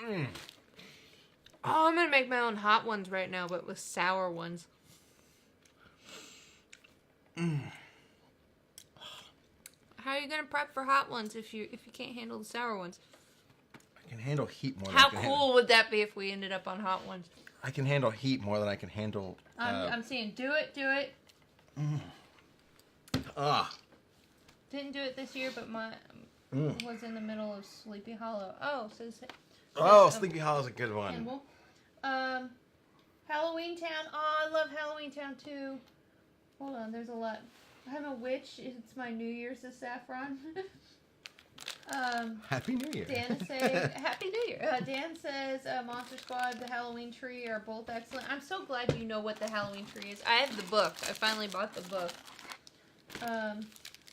Mm-hmm. Oh, I'm gonna make my own hot ones right now, but with sour ones. How are you gonna prep for hot ones if you can't handle the sour ones? I can handle heat more. How cool would that be if we ended up on hot ones? I can handle heat more than I can handle. I'm saying do it. Didn't do it this year, but my was in the middle of Sleepy Hollow. Sleepy Hollow's a good one. Campbell. Halloween Town. Oh, I love Halloween Town too. Hold on, there's a lot. I'm a witch. It's my New Year's this saffron. Happy New Year. Dan says Happy New Year. Dan says Monster Squad, the Halloween Tree are both excellent. I'm so glad you know what the Halloween Tree is. I have the book. I finally bought the book.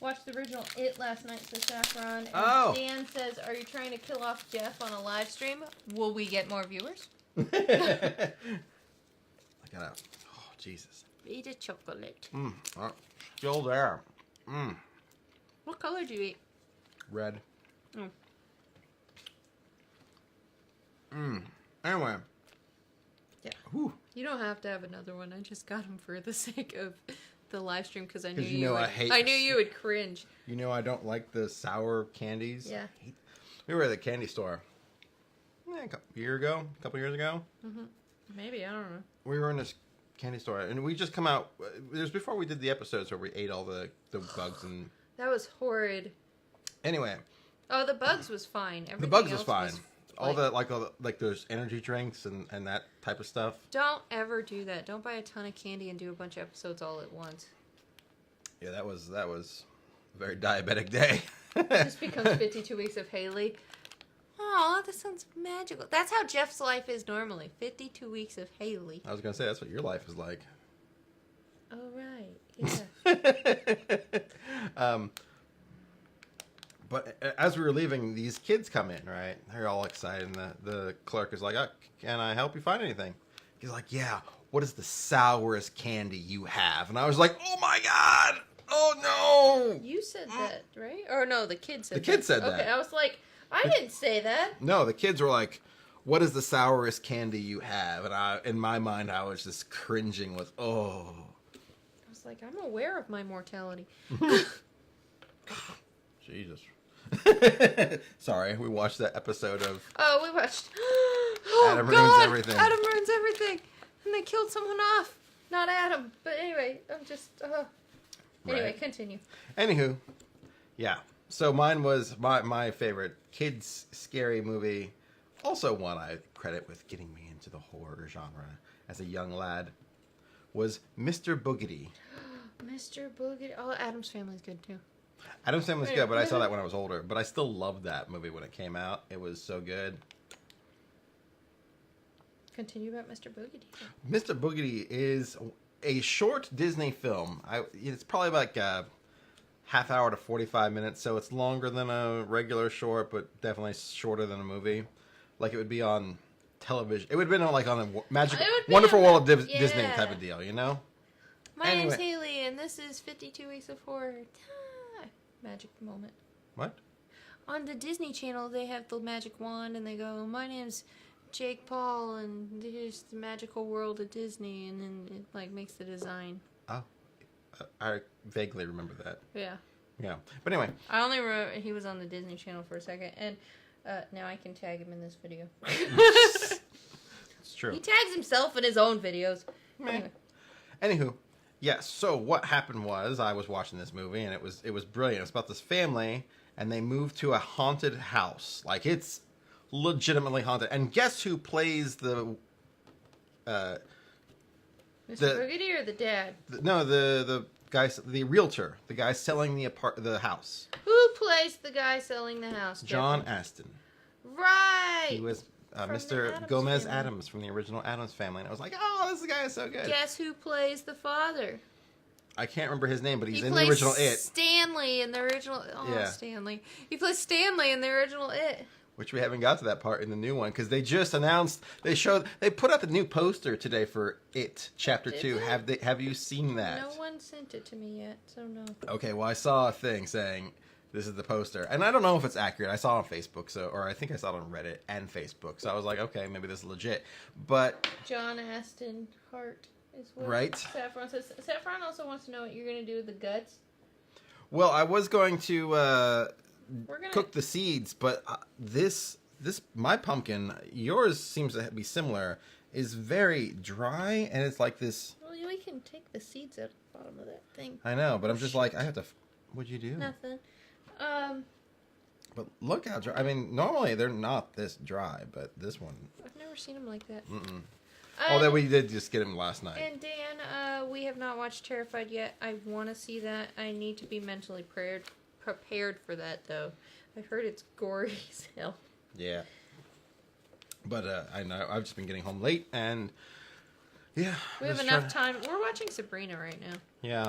Watched the original It last night, says Saffron. And Dan says, are you trying to kill off Jeff on a live stream? Will we get more viewers? I gotta. Oh, Jesus. Eat a chocolate. Still there. What color do you eat? Red. Oh. Anyway. Yeah. Whew. You don't have to have another one. I just got them for the sake of the live stream because I knew I knew you would cringe. You know I don't like the sour candies. Yeah. We were at the candy store. A couple years ago. Mm-hmm. Maybe, I don't know. We were in this candy store, and we just come out. It was before we did the episodes where we ate all the bugs and. That was horrid. Anyway. Oh, the bugs was fine. Everything the bugs else was fine. Was all the those energy drinks and that type of stuff. Don't ever do that. Don't buy a ton of candy and do a bunch of episodes all at once. Yeah, that was a very diabetic day. It just becomes 52 weeks of Haley. Oh, that sounds magical. That's how Jeff's life is normally. 52 weeks of Haley. I was gonna say that's what your life is like. Oh right, yeah. But as we were leaving, these kids come in, right? They're all excited, and the clerk is like, can I help you find anything? He's like, yeah, what is the sourest candy you have? And I was like, oh my God! Oh no! You said that, right? Or no, the kid said that. The kid said that. Okay, I was like, I didn't say that. No, the kids were like, what is the sourest candy you have? And in my mind, I was just cringing with, oh. I was like, I'm aware of my mortality. Jesus. Sorry, we watched that episode of... Oh, we watched... Adam Ruins Everything. Adam Ruins Everything. And they killed someone off. Not Adam. But anyway, I'm just... Anyway, Right. Continue. Anywho, yeah. So mine was my favorite kids scary movie. Also one I credit with getting me into the horror genre as a young lad was Mr. Boogedy. Mr. Boogedy. Oh, Adam's Family's good too. Adam's Family was good, but I saw that when I was older. But I still loved that movie when it came out. It was so good. Continue about Mr. Boogedy. Mr. Boogedy is a short Disney film. It's probably like a half hour to 45 minutes, so it's longer than a regular short, but definitely shorter than a movie. Like it would be on television. It would have been like on a Wonderful World of Disney type of deal, you know? My name's Haley, and this is 52 Weeks of Horror. Magic moment. What? On the Disney Channel, they have the magic wand, and they go, my name's Jake Paul, and here's the magical world of Disney, and then it like makes the design. Oh, I vaguely remember that. Yeah. Yeah, but anyway. I only remember he was on the Disney Channel for a second, and now I can tag him in this video. It's true. He tags himself in his own videos. Anyway. Anywho, yes. So what happened was I was watching this movie, and it was brilliant. It's about this family, and they moved to a haunted house. Like it's legitimately haunted. And guess who plays the Mr. Boogedy or the dad? The guy, the realtor, the guy selling the house. Who plays the guy selling the house? John Astin. Right. He was From Mr. the Gomez family. Adams from the original Adams Family, and I was like, oh, this guy is so good. Guess who plays the father? I can't remember his name, but he's He in the plays original It. Stanley in the original. Oh, Yeah. Stanley. He plays Stanley in the original It. which we haven't got to that part in the new one because they just announced they put out the new poster today for It Chapter 2. Have you seen that? No one sent it to me yet, so no. Okay, well I saw a thing saying this is the poster, and I don't know if it's accurate. I saw it on Facebook, or I think I saw it on Reddit and Facebook. So I was like, okay, maybe this is legit. But John Aston Hart is what right? Saffron says. Saffron also wants to know what you're going to do with the guts. Well, I was going to cook the seeds, but this my pumpkin, yours seems to be similar, is very dry, and it's like this. Well, we can take the seeds out of the bottom of that thing. I know, but I'm just like, I have to. What'd you do? Nothing. But look how dry. I mean, normally they're not this dry, but this one. I've never seen them like that. Although we did just get him last night. And Dan, we have not watched Terrified yet. I want to see that. I need to be mentally prepared for that, though. I've heard it's gory as hell. Yeah. But I know I've just been getting home late, and yeah. We have enough time. We're watching Sabrina right now. Yeah,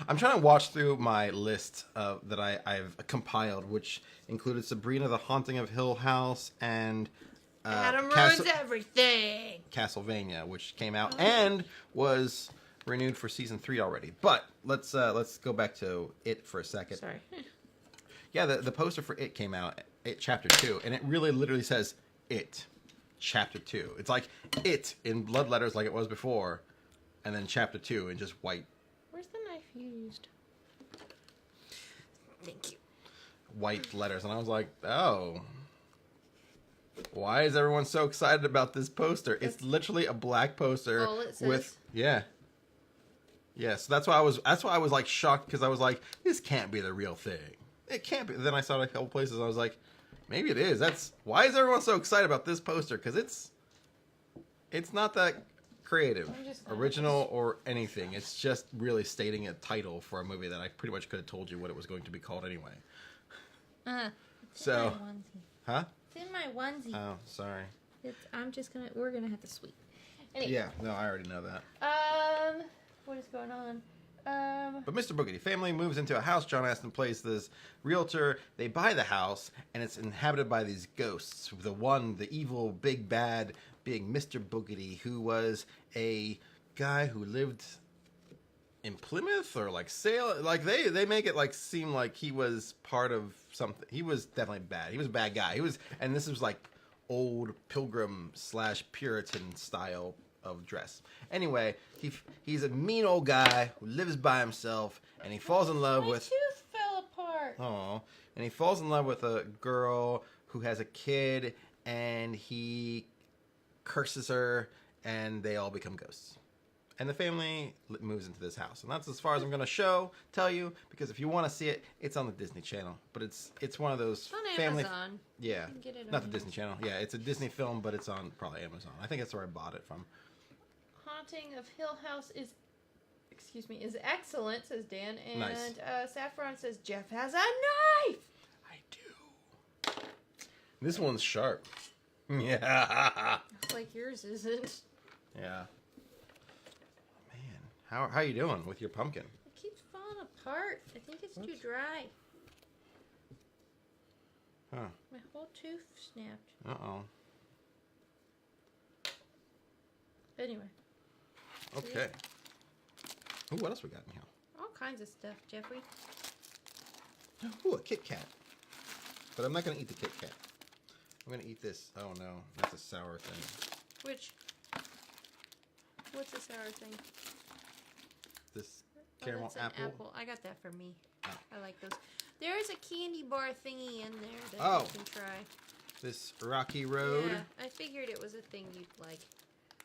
I'm trying to watch through my list that I've compiled, which included Sabrina: The Haunting of Hill House and Adam ruins everything. Castlevania, which came out and was renewed for season 3 already. But let's go back to It for a second. Sorry. Yeah, the poster for It came out, It Chapter 2, and it really literally says It Chapter 2. It's like It in blood letters like it was before, and then Chapter 2 in just white. Where's the knife you used? Thank you. White letters, and I was like, oh. Why is everyone so excited about this poster? It's literally a black poster all it says. with yeah. So that's why I was like shocked, because I was like, this can't be the real thing. It can't be. Then I saw it a couple places, and I was like, maybe it is. Why is everyone so excited about this poster? Because it's not that creative, original, or anything. It's just really stating a title for a movie that I pretty much could have told you what it was going to be called anyway. So, huh? It's in my onesie. Oh, sorry. We're gonna have to sweep. Anyway. Yeah, no, I already know that. What is going on? But Mr. Boogedy family moves into a house. John Aston plays this realtor. They buy the house, and it's inhabited by these ghosts. The evil, big bad, being Mr. Boogedy, who was a guy who lived in Plymouth or like Salem. Like they make it like seem like he was part of something. He was definitely bad. He was a bad guy. And this was like old Pilgrim / Puritan style of dress. Anyway, he's a mean old guy who lives by himself, and he falls in love with. My tooth fell apart. Oh, and he falls in love with a girl who has a kid, and he curses her, and they all become ghosts. And the family moves into this house, and that's as far as I'm going to tell you, because if you want to see it, it's on the Disney Channel. But it's one of those on family. Amazon. Yeah, you can get it not on the Disney Channel. Yeah, it's a Disney film, but it's on probably Amazon. I think that's where I bought it from. Haunting of Hill House is excellent, says Dan, and nice. Saffron says Jeff has a knife. I do. This one's sharp. Yeah. Like yours isn't. Yeah. Man, how you doing with your pumpkin? It keeps falling apart. I think it's too dry. Huh. My whole tooth snapped. Uh-oh. Anyway. Okay. Ooh, what else we got in here? All kinds of stuff, Jeffrey. Ooh, a Kit Kat. But I'm not going to eat the Kit Kat. I'm going to eat this. Oh, no. That's a sour thing. What's the sour thing? This caramel that's an apple. I got that for me. Oh. I like those. There is a candy bar thingy in there that you can try. This Rocky Road. Yeah, I figured it was a thing you'd like.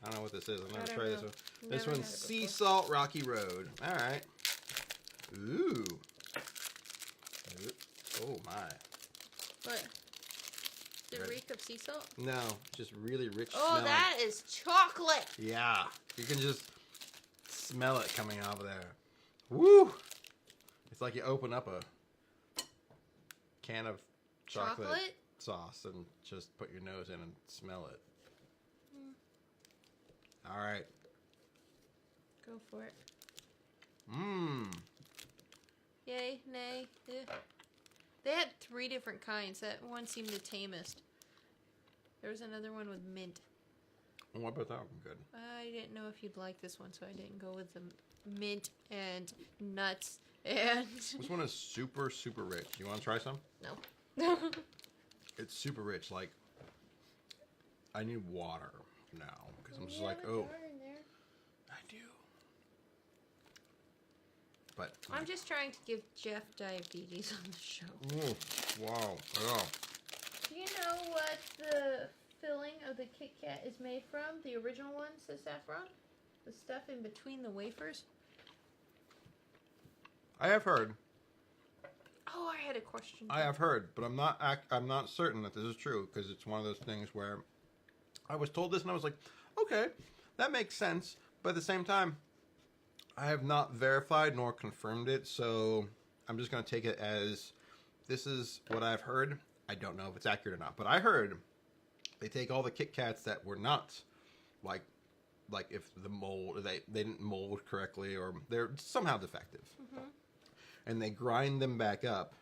I don't know what this is. I've never tried this one. This one's Sea Salt Rocky Road. All right. Ooh. Oh, my. What? The reek of sea salt? No, just really rich smelling. That is chocolate. Yeah. You can just smell it coming out of there. Woo! It's like you open up a can of chocolate sauce and just put your nose in and smell it. All right. Go for it. Mmm. Yay, nay. They had 3 different kinds. That one seemed the tamest. There was another one with mint. Oh, I bet that would be good. I didn't know if you'd like this one, so I didn't go with the mint and nuts and... This one is super, super rich. You want to try some? No. It's super rich. Like, I need water now. Because I'm just like, oh. I do. But I'm just trying to give Jeff diabetes on the show. Oh, wow. Oh. Do you know what the filling of the Kit Kat is made from? The original one, says Saffron? The stuff in between the wafers? I have heard. Oh, I had a question. I have heard, but I'm not certain that this is true because it's one of those things where I was told this and I was like, okay, that makes sense. But at the same time, I have not verified nor confirmed it, so I'm just going to take it as this is what I've heard. I don't know if it's accurate or not, but I heard they take all the Kit Kats that were not like if the mold they didn't mold correctly or they're somehow defective, and they grind them back up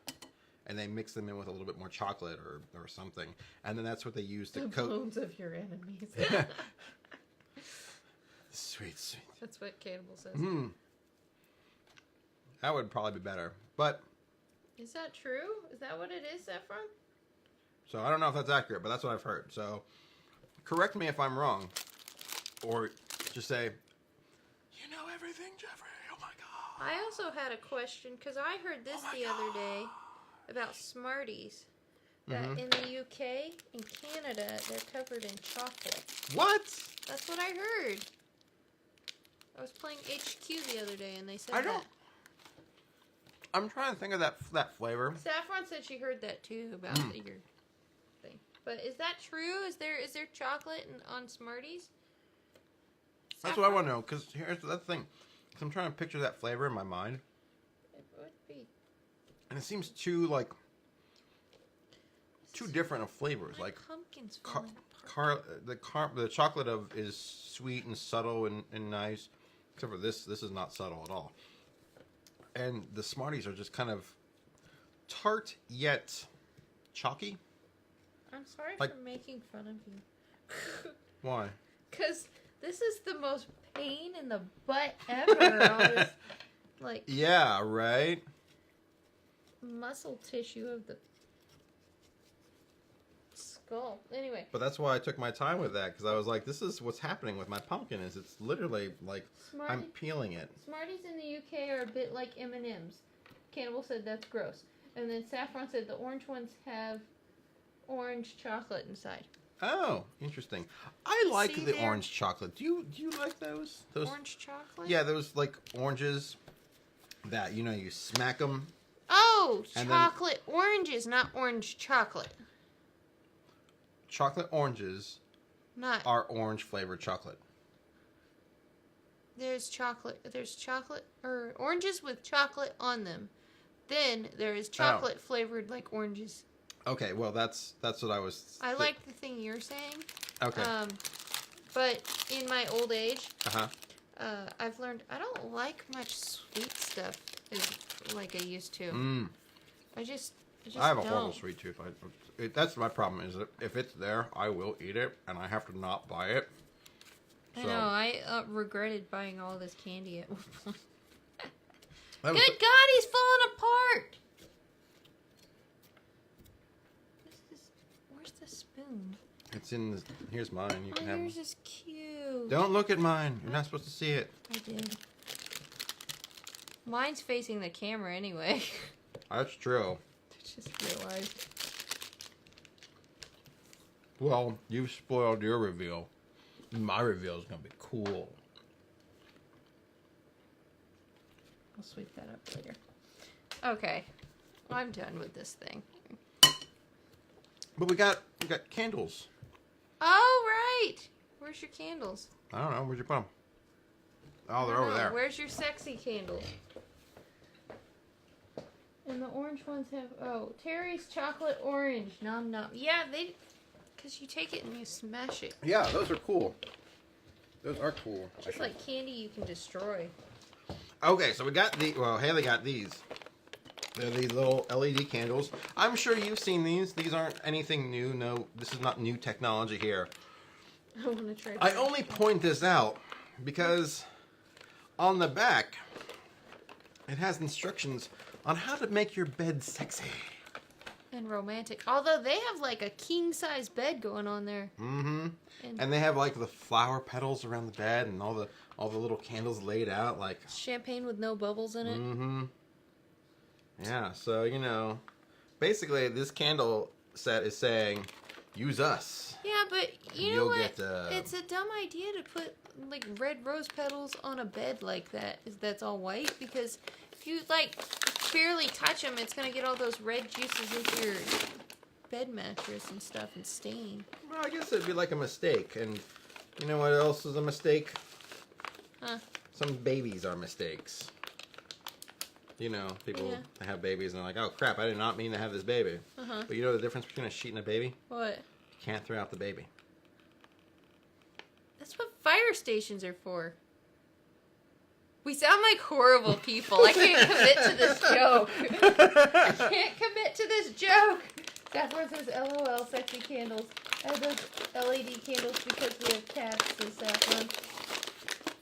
and they mix them in with a little bit more chocolate or something, and then that's what they use to coat the bones of your enemies. Sweet. That's what Cannibal says. That would probably be better, but is that true? Is that what it is, Saffron? so I don't know if that's accurate, but that's what I've heard. So correct me if I'm wrong, or just say, you know everything, Jeffrey. Oh my god. I also had a question because I heard this the other day about Smarties. That in the UK and Canada, they're covered in chocolate. What? That's what I heard. I was playing HQ the other day, and they said that. I'm trying to think of that flavor. Saffron said she heard that too about your thing. But is that true? Is there chocolate on Smarties? That's what I want to know. Because here's the thing. Cause I'm trying to picture that flavor in my mind, It would be. and it seems too different of flavors. My Like pumpkin's falling apart. the chocolate is sweet and subtle and nice, except for this. This is not subtle at all. And the Smarties are just kind of tart yet chalky. I'm sorry like- for making fun of you. Why? Because this is the most pain in the butt ever. All this, like, Yeah, right? muscle tissue of the skull. Anyway. But that's why I took my time with that, because I was like, this is what's happening with my pumpkin, is it's literally like I'm peeling it. Smarties in the UK are a bit like M&M's. Cannibal said that's gross. And then Saffron said the orange ones have orange chocolate inside. Oh, interesting. I like See the there? orange chocolate. Do you like those? Orange chocolate? Yeah, those like oranges that, you smack them. Oh, And chocolate oranges, not orange chocolate. Chocolate oranges Not. are orange flavored chocolate. There's chocolate or oranges with chocolate on them. Then there is chocolate flavored like oranges. Okay, well that's what I was. I like the thing you're saying. Okay. But in my old age, Uh-huh. I've learned I don't like much sweet stuff like I used to. I just I have a don't. horrible sweet tooth. That's my problem. Is that if it's there, I will eat it, and I have to not buy it. I know. I regretted buying all this candy at one point. That was Good God, he's falling apart! Where's the spoon? It's in the. Here's mine. You can have. Yours is cute. Don't look at mine. You're not supposed to see it. I did. Mine's facing the camera anyway. That's true. I just realized. Well, you've spoiled your reveal. My reveal is gonna be cool. I'll sweep that up later. Okay. I'm done with this thing. But we got candles. Oh, right! Where's your candles? I don't know. Where'd you put them? Oh, they're I don't over know. there. Where's your sexy candles? And the orange ones have, Terry's chocolate orange. Nom nom. Yeah, because you take it and you smash it. Yeah, those are cool. Those are cool. Just like candy you can destroy. Okay, so we got Haley got these. They're these little LED candles. I'm sure you've seen these. These aren't anything new. No, this is not new technology here. I want to try. I only point this out because on the back, it has instructions on how to make your bed sexy. And romantic. Although they have like a king-size bed going on there. Mm-hmm. And they have like the flower petals around the bed and all the little candles laid out like champagne with no bubbles in it. Mm-hmm. Yeah, so you know, basically this candle set is saying, use us. Yeah, but you know what? It's a dumb idea to put like red rose petals on a bed like that. That's all white, because if you like barely touch them, it's gonna get all those red juices into your bed mattress and stuff and stain. Well, I guess it'd be like a mistake. And you know what else is a mistake? Huh? Some babies are mistakes. You know, people have babies and they're like, oh crap, I did not mean to have this baby. But you know the difference between a sheet and a baby? What? You can't throw out the baby. That's what fire stations are for. We sound like horrible people. I can't commit to this joke. I can't commit to this joke. Saffron says, LOL, sexy candles. I have those LED candles because we have cats, says Saffron.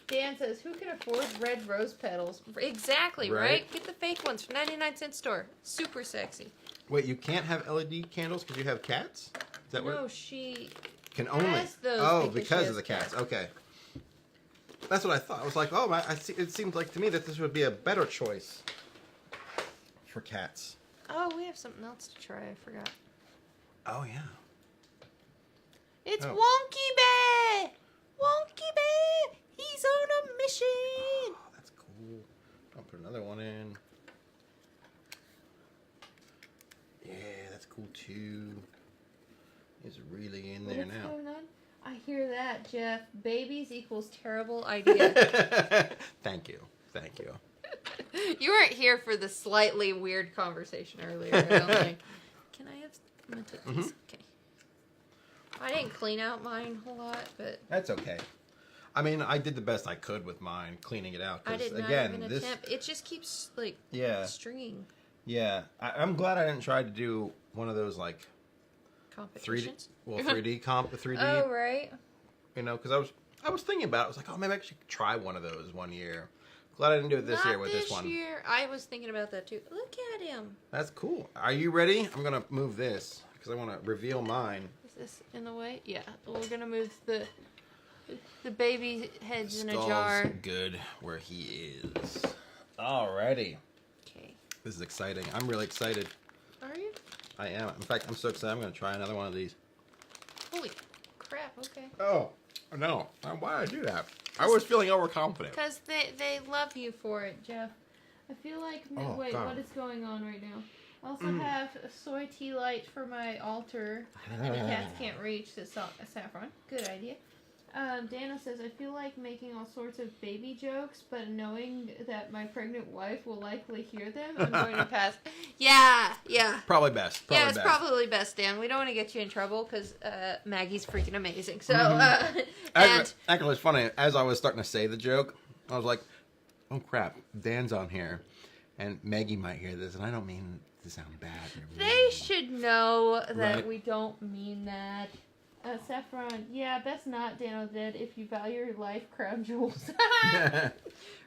Dan says, who can afford red rose petals? Exactly, right? Get the fake ones from 99-cent store. Super sexy. Wait, you can't have LED candles because you have cats? Is that No, what? she Can only. has those Oh, because because she of the has cats. Okay. That's what I thought. I was like, oh, I see, it seems like to me that this would be a better choice for cats. Oh, we have something else to try. I forgot. Oh, yeah. It's Oh. Wonky Bear! Wonky Bear! He's on a mission! Oh, that's cool. I'll put another one in. Yeah, that's cool too. It's really in there What's now. going on? I hear that, Jeff. Babies equals terrible idea. Thank you. Thank you. You weren't here for the slightly weird conversation earlier, I don't think. Can I have... I'm gonna take these. Okay. I didn't clean out mine a lot, but... That's okay. I mean, I did the best I could with mine, cleaning it out. I did not again, even attempt. It just keeps, like, stringing. Yeah. I'm glad I didn't try to do one of those, like... Competitions? 3D comp, 3D. Oh, right. You know, because I was thinking about it. I was like, oh, maybe I should try one of those one year. Glad I didn't do it this year with this one. This year. I was thinking about that, too. Look at him. That's cool. Are you ready? I'm going to move this because I want to reveal mine. Is this in the way? Yeah. We're going to move the baby heads in a Skull's jar. good where he is. Alrighty. Okay. This is exciting. I'm really excited. Are you? I am. In fact, I'm so excited. I'm going to try another one of these. Holy crap. Okay. Oh, no. Why did I do that? I was feeling overconfident. Because they love you for it, Jeff. I feel like... Oh, wait, God. what is going on right now? I also have a soy tea light for my altar. And the cats can't reach the saffron. Good idea. Dana says, I feel like making all sorts of baby jokes, but knowing that my pregnant wife will likely hear them, I'm going to pass. Yeah. Probably best. Yeah, it's probably best, Dan. We don't want to get you in trouble because Maggie's freaking amazing. So, Actually, it's funny. As I was starting to say the joke, I was like, oh, crap. Dan's on here. And Maggie might hear this, and I don't mean to sound bad. They should know that Right. we don't mean that. Saffron, yeah, best not, Dano dead, if you value your life, crown jewels.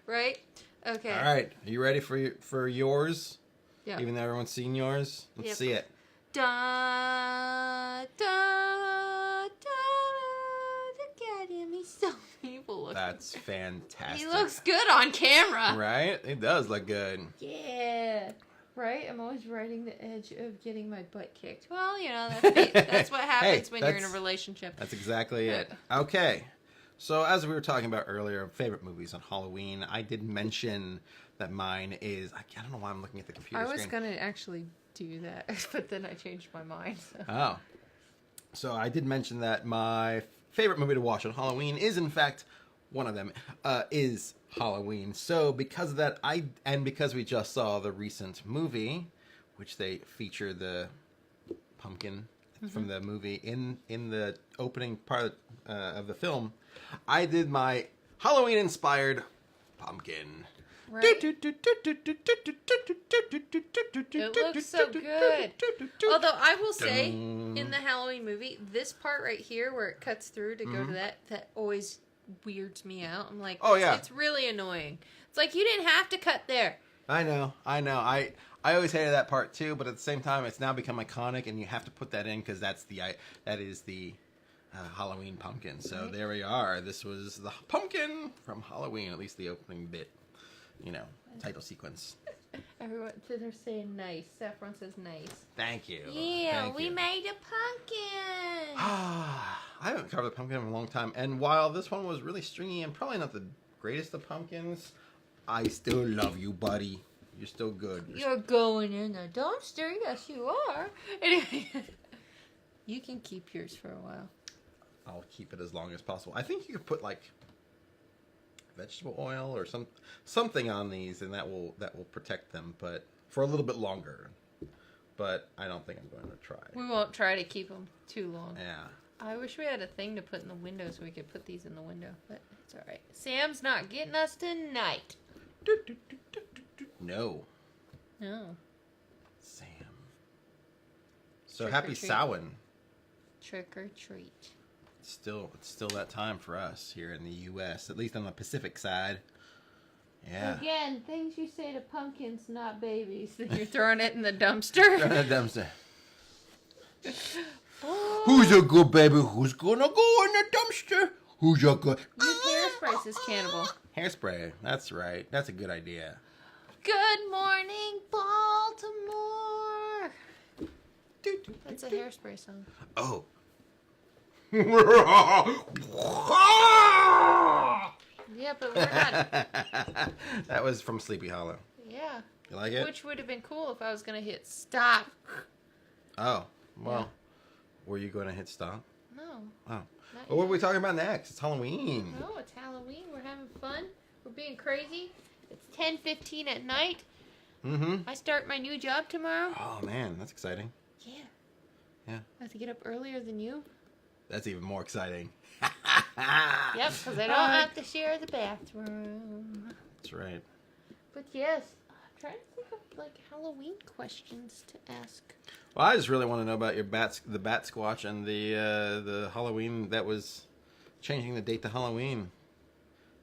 Right? Okay. All right. Are you ready for yours? Yeah. Even though everyone's seen yours? Let's see it. Da, da, da, look at him. He's so evil looking. That's fantastic. He looks good on camera. Right? It does look good. Yeah. Right? I'm always riding the edge of getting my butt kicked. Well, you know, that's what happens when you're in a relationship. That's exactly it. Okay. So, as we were talking about earlier, favorite movies on Halloween, I did mention that mine is... I don't know why I'm looking at the computer screen. I was going to actually do that, but then I changed my mind. So. Oh. So, I did mention that my favorite movie to watch on Halloween is, in fact, one of them, is Halloween. So because of that, because we just saw the recent movie, which they feature the pumpkin from the movie in the opening part of the film, I did my Halloween-inspired pumpkin. Right? It looks so good. Although I will say, in the Halloween movie, this part right here where it cuts through to go to that always weirds me out. I'm like, it's really annoying. It's like, you didn't have to cut there. I know. I always hated that part too, but at the same time, it's now become iconic, and you have to put that in because that is the Halloween pumpkin. So there we are. This was the pumpkin from Halloween, at least the opening bit. Title sequence. Everyone, they're saying nice. Saffron says nice. Thank you. Yeah, we made a pumpkin. I haven't covered the pumpkin in a long time, and while this one was really stringy and probably not the greatest of pumpkins, I still love you, buddy. You're still good. You're going in the dumpster. Yes, you are. Anyway, you can keep yours for a while. I'll keep it as long as possible. I think you could put like vegetable oil or something on these, and that will protect them, but for a little bit longer. But I don't think I'm going to try. We won't try to keep them too long. Yeah. I wish we had a thing to put in the window so we could put these in the window, but it's all right. Sam's not getting us tonight. No. Sam. So Trick happy or treat. Samhain. Trick or treat. It's still that time for us here in the U.S., at least on the Pacific side. Yeah. Again, things you say to pumpkins, not babies. That you're throwing it in the dumpster. Throw it in the dumpster. Who's a good baby? Who's gonna go in the dumpster? Who's a good... Use hairspray, says Cannibal. Hairspray. That's right. That's a good idea. Good morning, Baltimore. That's a hairspray song. Oh. Yeah, but we're not. That was from Sleepy Hollow. Yeah. You like it? Which would have been cool if I was going to hit stop. Oh, well. Were you going to hit stop? No. Oh. Well, what are we talking about next? It's Halloween. No, it's Halloween. We're having fun. We're being crazy. It's 10:15 at night. I start my new job tomorrow. Oh, man. That's exciting. Yeah. Yeah. I have to get up earlier than you. That's even more exciting. Yep, because I don't have to share the bathroom. That's right. But yes, I'm trying to think of like Halloween questions to ask. Well, I just really want to know about the bat squatch and the Halloween that was changing the date to Halloween.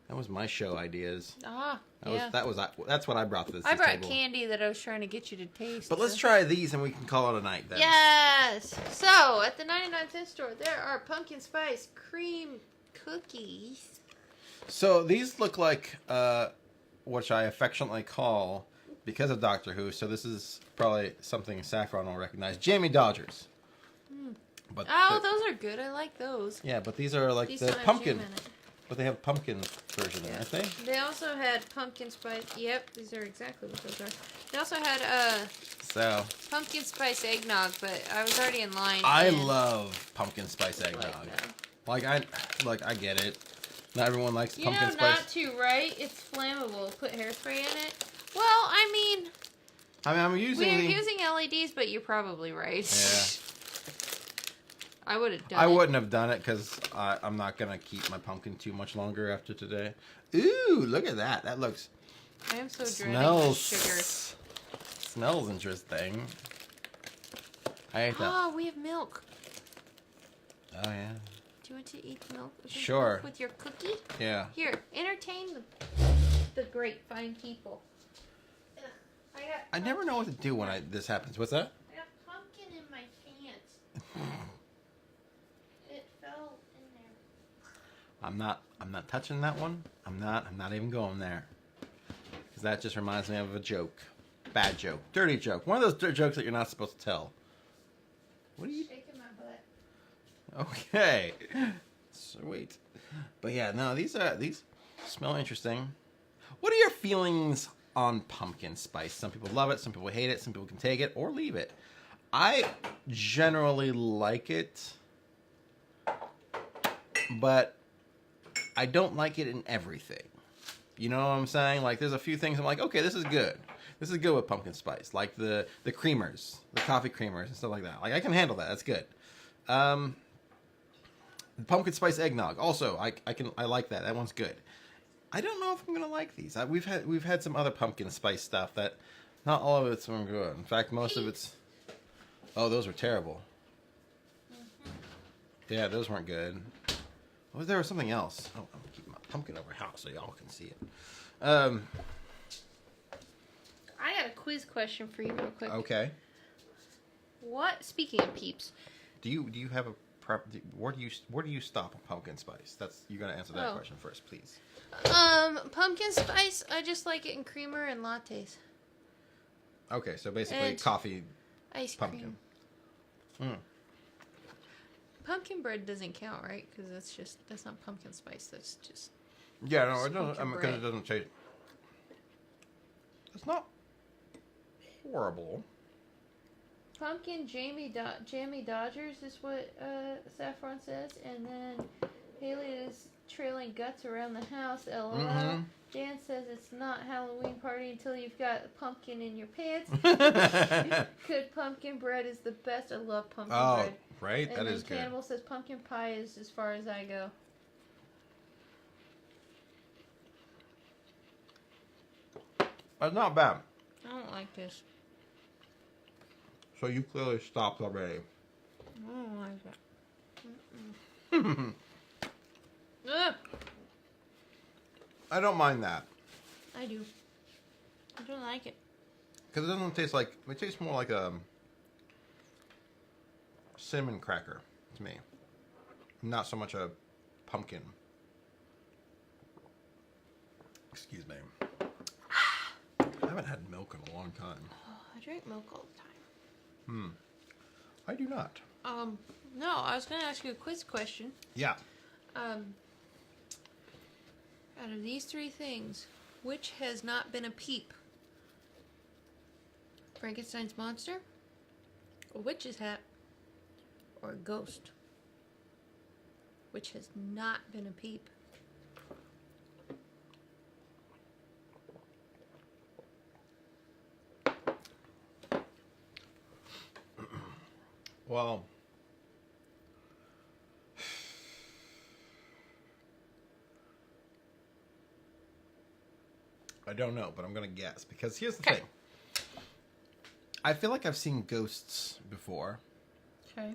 That was my show ideas. That's what I brought to this I brought table. candy that I was trying to get you to taste. But let's try these and we can call it a night then. Yes! So, at the 99-cent store, there are pumpkin spice cream cookies. So, these look like, which I affectionately call, because of Doctor Who, so this is probably something Saffron will recognize, Jamie Dodgers. But those are good. I like those. Yeah, but these are like These the don't have pumpkin. jam in it. But they have pumpkin version, aren't they? They also had pumpkin spice. Yep, these are exactly what those are. They also had pumpkin spice eggnog, but I was already in line. I love pumpkin spice eggnog. I get it. Not everyone likes pumpkin spice. Not to, right? It's flammable. Put hairspray in it. Well, I'm using. We're using LEDs, but you're probably right. Yeah. I would have done I wouldn't have done it because I'm not going to keep my pumpkin too much longer after today. Ooh, look at that. That looks... I am so dreading the sugar. Smells interesting. I ate that. Oh, we have milk. Oh, yeah. Do you want to eat milk? Sure. With your cookie? Yeah. Here, entertain the great fine people. I never know what to do when this happens. What's that? I got pumpkin in my pants. It fell in there. I'm not touching that one. I'm not even going there. Because that just reminds me of a joke. Bad joke. Dirty joke. One of those dirty jokes that you're not supposed to tell. What are you... Shaking my butt. Okay. Sweet. But yeah, no, these smell interesting. What are your feelings on pumpkin spice? Some people love it, some people hate it, some people can take it or leave it. I generally like it, but I don't like it in everything. You know what I'm saying? Like, there's a few things I'm like, okay, this is good. This is good with pumpkin spice. Like the creamers, the coffee creamers and stuff like that. Like, I can handle that. That's good. Pumpkin spice eggnog. Also, I like that. That one's good. I don't know if I'm gonna like these. We've had some other pumpkin spice stuff that not all of it's been good. In fact, most of it's. Oh, those were terrible. Yeah, those weren't good. Oh, there was something else. Oh, I'm gonna keep my pumpkin over house so y'all can see it. I got a quiz question for you real quick. Okay. Speaking of peeps. Do you have a where do you stop on pumpkin spice? You're gonna answer that question first, please. Pumpkin spice, I just like it in creamer and lattes. Okay, so basically And coffee ice pumpkin. cream. Pumpkin bread doesn't count, right? Because that's not pumpkin spice. That's just Yeah, no, it doesn't. pumpkin Because bread. it doesn't taste. It's not horrible. Pumpkin jammy Dodgers is what Saffron says, and then Haley is trailing guts around the house. LOL. Mm-hmm. Dan says it's not Halloween party until you've got a pumpkin in your pants. Good pumpkin bread is the best. I love pumpkin bread. Right, And that then is good. Cannibal says pumpkin pie is as far as I go. It's not bad. I don't like this. So you clearly stopped already. I don't like it. Ugh, I don't mind that. I do. I don't like it. Because it doesn't taste like... It tastes more like a cinnamon cracker to me. Not so much a pumpkin. Excuse me. I haven't had milk in a long time. Oh, I drink milk all the time. I do not. No, I was going to ask you a quiz question. Yeah. Out of these three things, which has not been a peep? Frankenstein's monster, a witch's hat, or a ghost? Which has not been a peep? Well... I don't know, but I'm going to guess. Because here's the thing. I feel like I've seen ghosts before. Okay.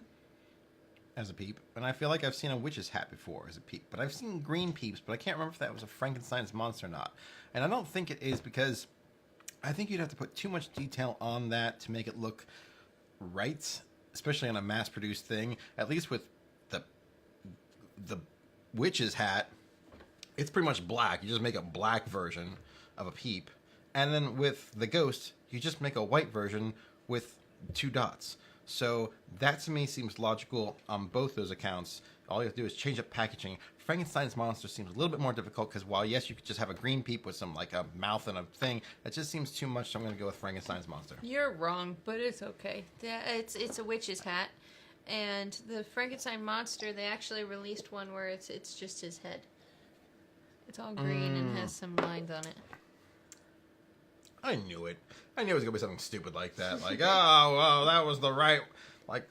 As a peep. And I feel like I've seen a witch's hat before as a peep. But I've seen green peeps, but I can't remember if that was a Frankenstein's monster or not. And I don't think it is because I think you'd have to put too much detail on that to make it look right. Especially on a mass-produced thing. At least with the witch's hat, it's pretty much black. You just make a black version of a peep. And then with the ghost, you just make a white version with 2 dots. So that to me seems logical on both those accounts. All you have to do is change up packaging. Frankenstein's monster seems a little bit more difficult because while yes, you could just have a green peep with some like a mouth and a thing, that just seems too much. So I'm going to go with Frankenstein's monster. You're wrong, but it's okay. It's a witch's hat, and the Frankenstein monster, they actually released one where it's just his head. It's all green and has some lines on it. I knew it. I knew it was going to be something stupid like that. Like, oh, well, that was the right... Like,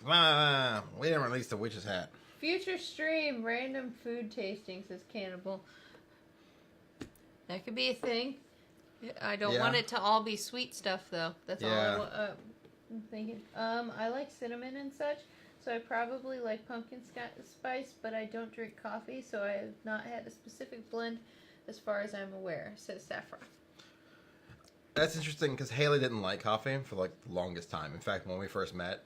we didn't release the witch's hat. Future stream, random food tasting, says Cannibal. That could be a thing. I don't want it to all be sweet stuff, though. That's all I'm thinking. I like cinnamon and such, so I probably like pumpkin spice, but I don't drink coffee, so I have not had a specific blend as far as I'm aware, says Saffron. That's interesting because Haley didn't like coffee for like the longest time. In fact, when we first met,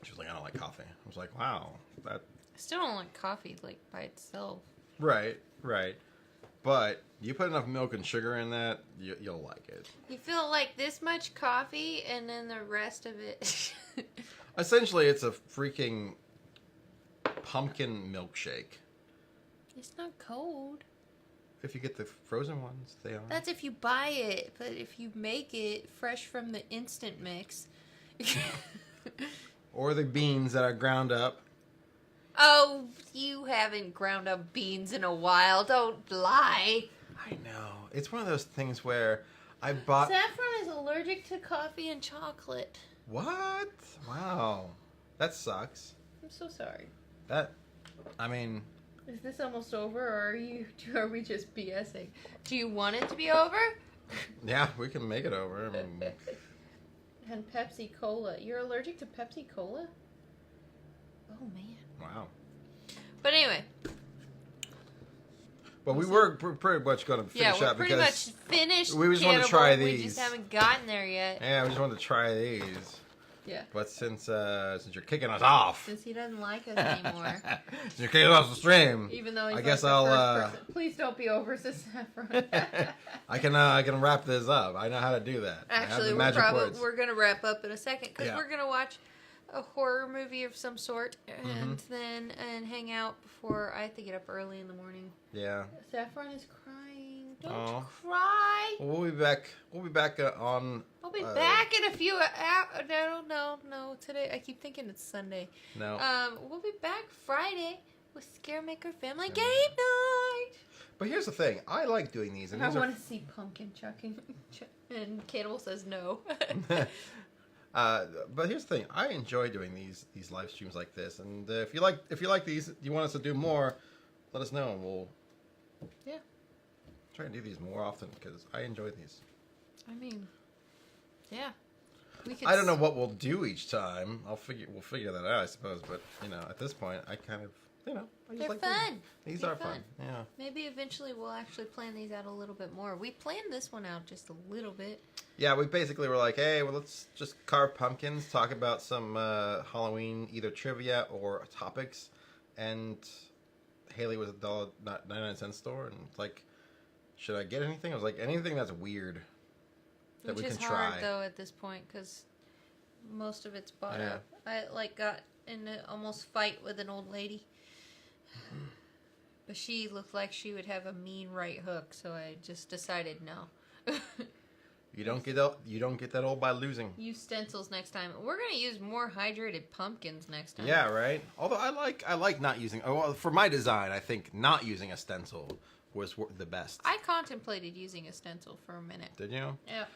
she was like, I don't like coffee. I was like, wow. I still don't like coffee, like, by itself. Right. But you put enough milk and sugar in that, you'll like it. You feel like this much coffee and then the rest of it. Essentially, it's a freaking pumpkin milkshake. It's not cold. If you get the frozen ones, they are. That's if you buy it, but if you make it fresh from the instant mix. Or the beans that are ground up. Oh, you haven't ground up beans in a while. Don't lie. I know. It's one of those things where I bought... Saffron is allergic to coffee and chocolate. What? Wow. That sucks. I'm so sorry. I mean, Is this almost over, or are we just BSing? Do you want it to be over? Yeah, we can make it over. And Pepsi Cola. You're allergic to Pepsi Cola? Oh man. Wow. But anyway. But we're pretty much going to finish up pretty because much finished. we just want to try these. We just haven't gotten there yet. Yeah, we just wanted to try these. Yeah. But since you're kicking us off, since he doesn't like us anymore, since you're kicking us off the stream, even though he's I guess the I'll. first person. Please don't be over Saffron. I can wrap this up. I know how to do that. Actually, we're gonna wrap up in a second because we're gonna watch a horror movie of some sort and then hang out before I have to get up early in the morning. Yeah. Saffron is crying. Don't cry. We'll be back. We'll be back on. I'll be back in a few hours. No. Today I keep thinking it's Sunday. No. We'll be back Friday with Scaremaker Family Game Night. But here's the thing. I like doing these. And I want to see pumpkin chucking. And Cannibal says no. But here's the thing. I enjoy doing these live streams like this. And if you like these, you want us to do more, let us know and we'll try and do these more often because I enjoy these. I mean, yeah. I don't know what we'll do each time. We'll figure that out, I suppose. But at this point, I kind of I just They're like fun. These are fun. Yeah. Maybe eventually we'll actually plan these out a little bit more. We planned this one out just a little bit. Yeah, we basically were like, hey, well, let's just carve pumpkins, talk about some Halloween either trivia or topics, and Haley was at the $99 store, and like, should I get anything? I was like, anything that's weird that we can try. Which is hard though at this point because most of it's bought up. I got in an almost fight with an old lady, but she looked like she would have a mean right hook, so I just decided no. You don't get that old by losing. Use stencils next time. We're gonna use more hydrated pumpkins next time. Yeah, right. Although I like not using. Well, for my design, I think not using a stencil was the best. I contemplated using a stencil for a minute. Did you? Yeah.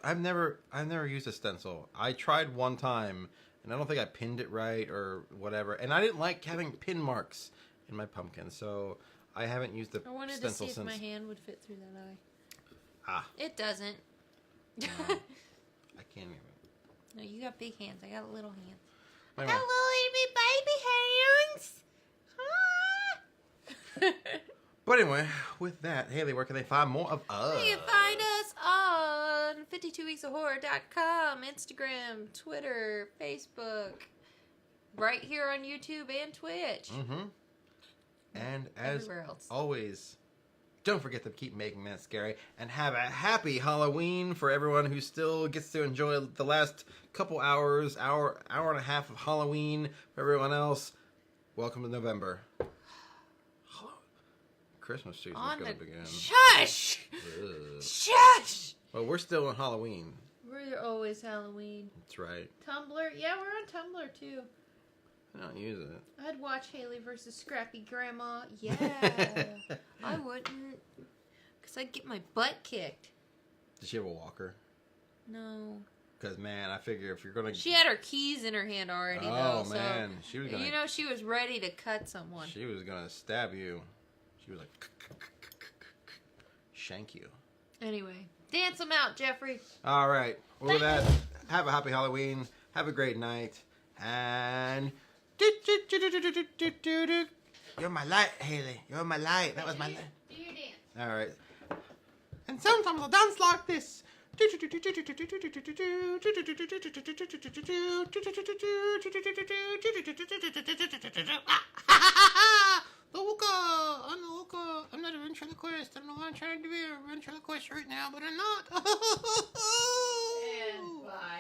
I've never used a stencil. I tried one time, and I don't think I pinned it right or whatever. And I didn't like having pin marks in my pumpkin, so I haven't used the stencil since. I wanted to see if my hand would fit through that eye. Ah. It doesn't. No, I can't even. No, you got big hands. I got little hands. I Anyway. got little itty baby hands. But anyway, with that, Haley, where can they find more of us? You can find us on 52weeksofhorror.com, Instagram, Twitter, Facebook, right here on YouTube and Twitch. Mm-hmm. And as everywhere else. always, don't forget to keep making that scary and have a happy Halloween for everyone who still gets to enjoy the last couple hour and a half of Halloween. For everyone else, welcome to November. Christmas season's going to begin. Shush! Ugh. Shush! Well, we're still in Halloween. We're always Halloween. That's right. Tumblr? Yeah, we're on Tumblr too. I don't use it. I'd watch Haley versus Scrappy Grandma. Yeah. I wouldn't. Because I'd get my butt kicked. Does she have a walker? No. Because, man, I figure if you're going to... She had her keys in her hand already, though. Oh, man. So, she was going to... You know, she was ready to cut someone. She was going to stab you. She was like... Shank you. Anyway. Dance them out, Jeffrey. All right. Well, with that, have a happy Halloween. Have a great night. And... You're my light, Haley. You're my light. That was my light. Do your dance. All right. And sometimes I'll dance like this. I'm not a ventriloquist. I don't know why I'm trying to be a ventriloquist right now, but I'm not. And bye.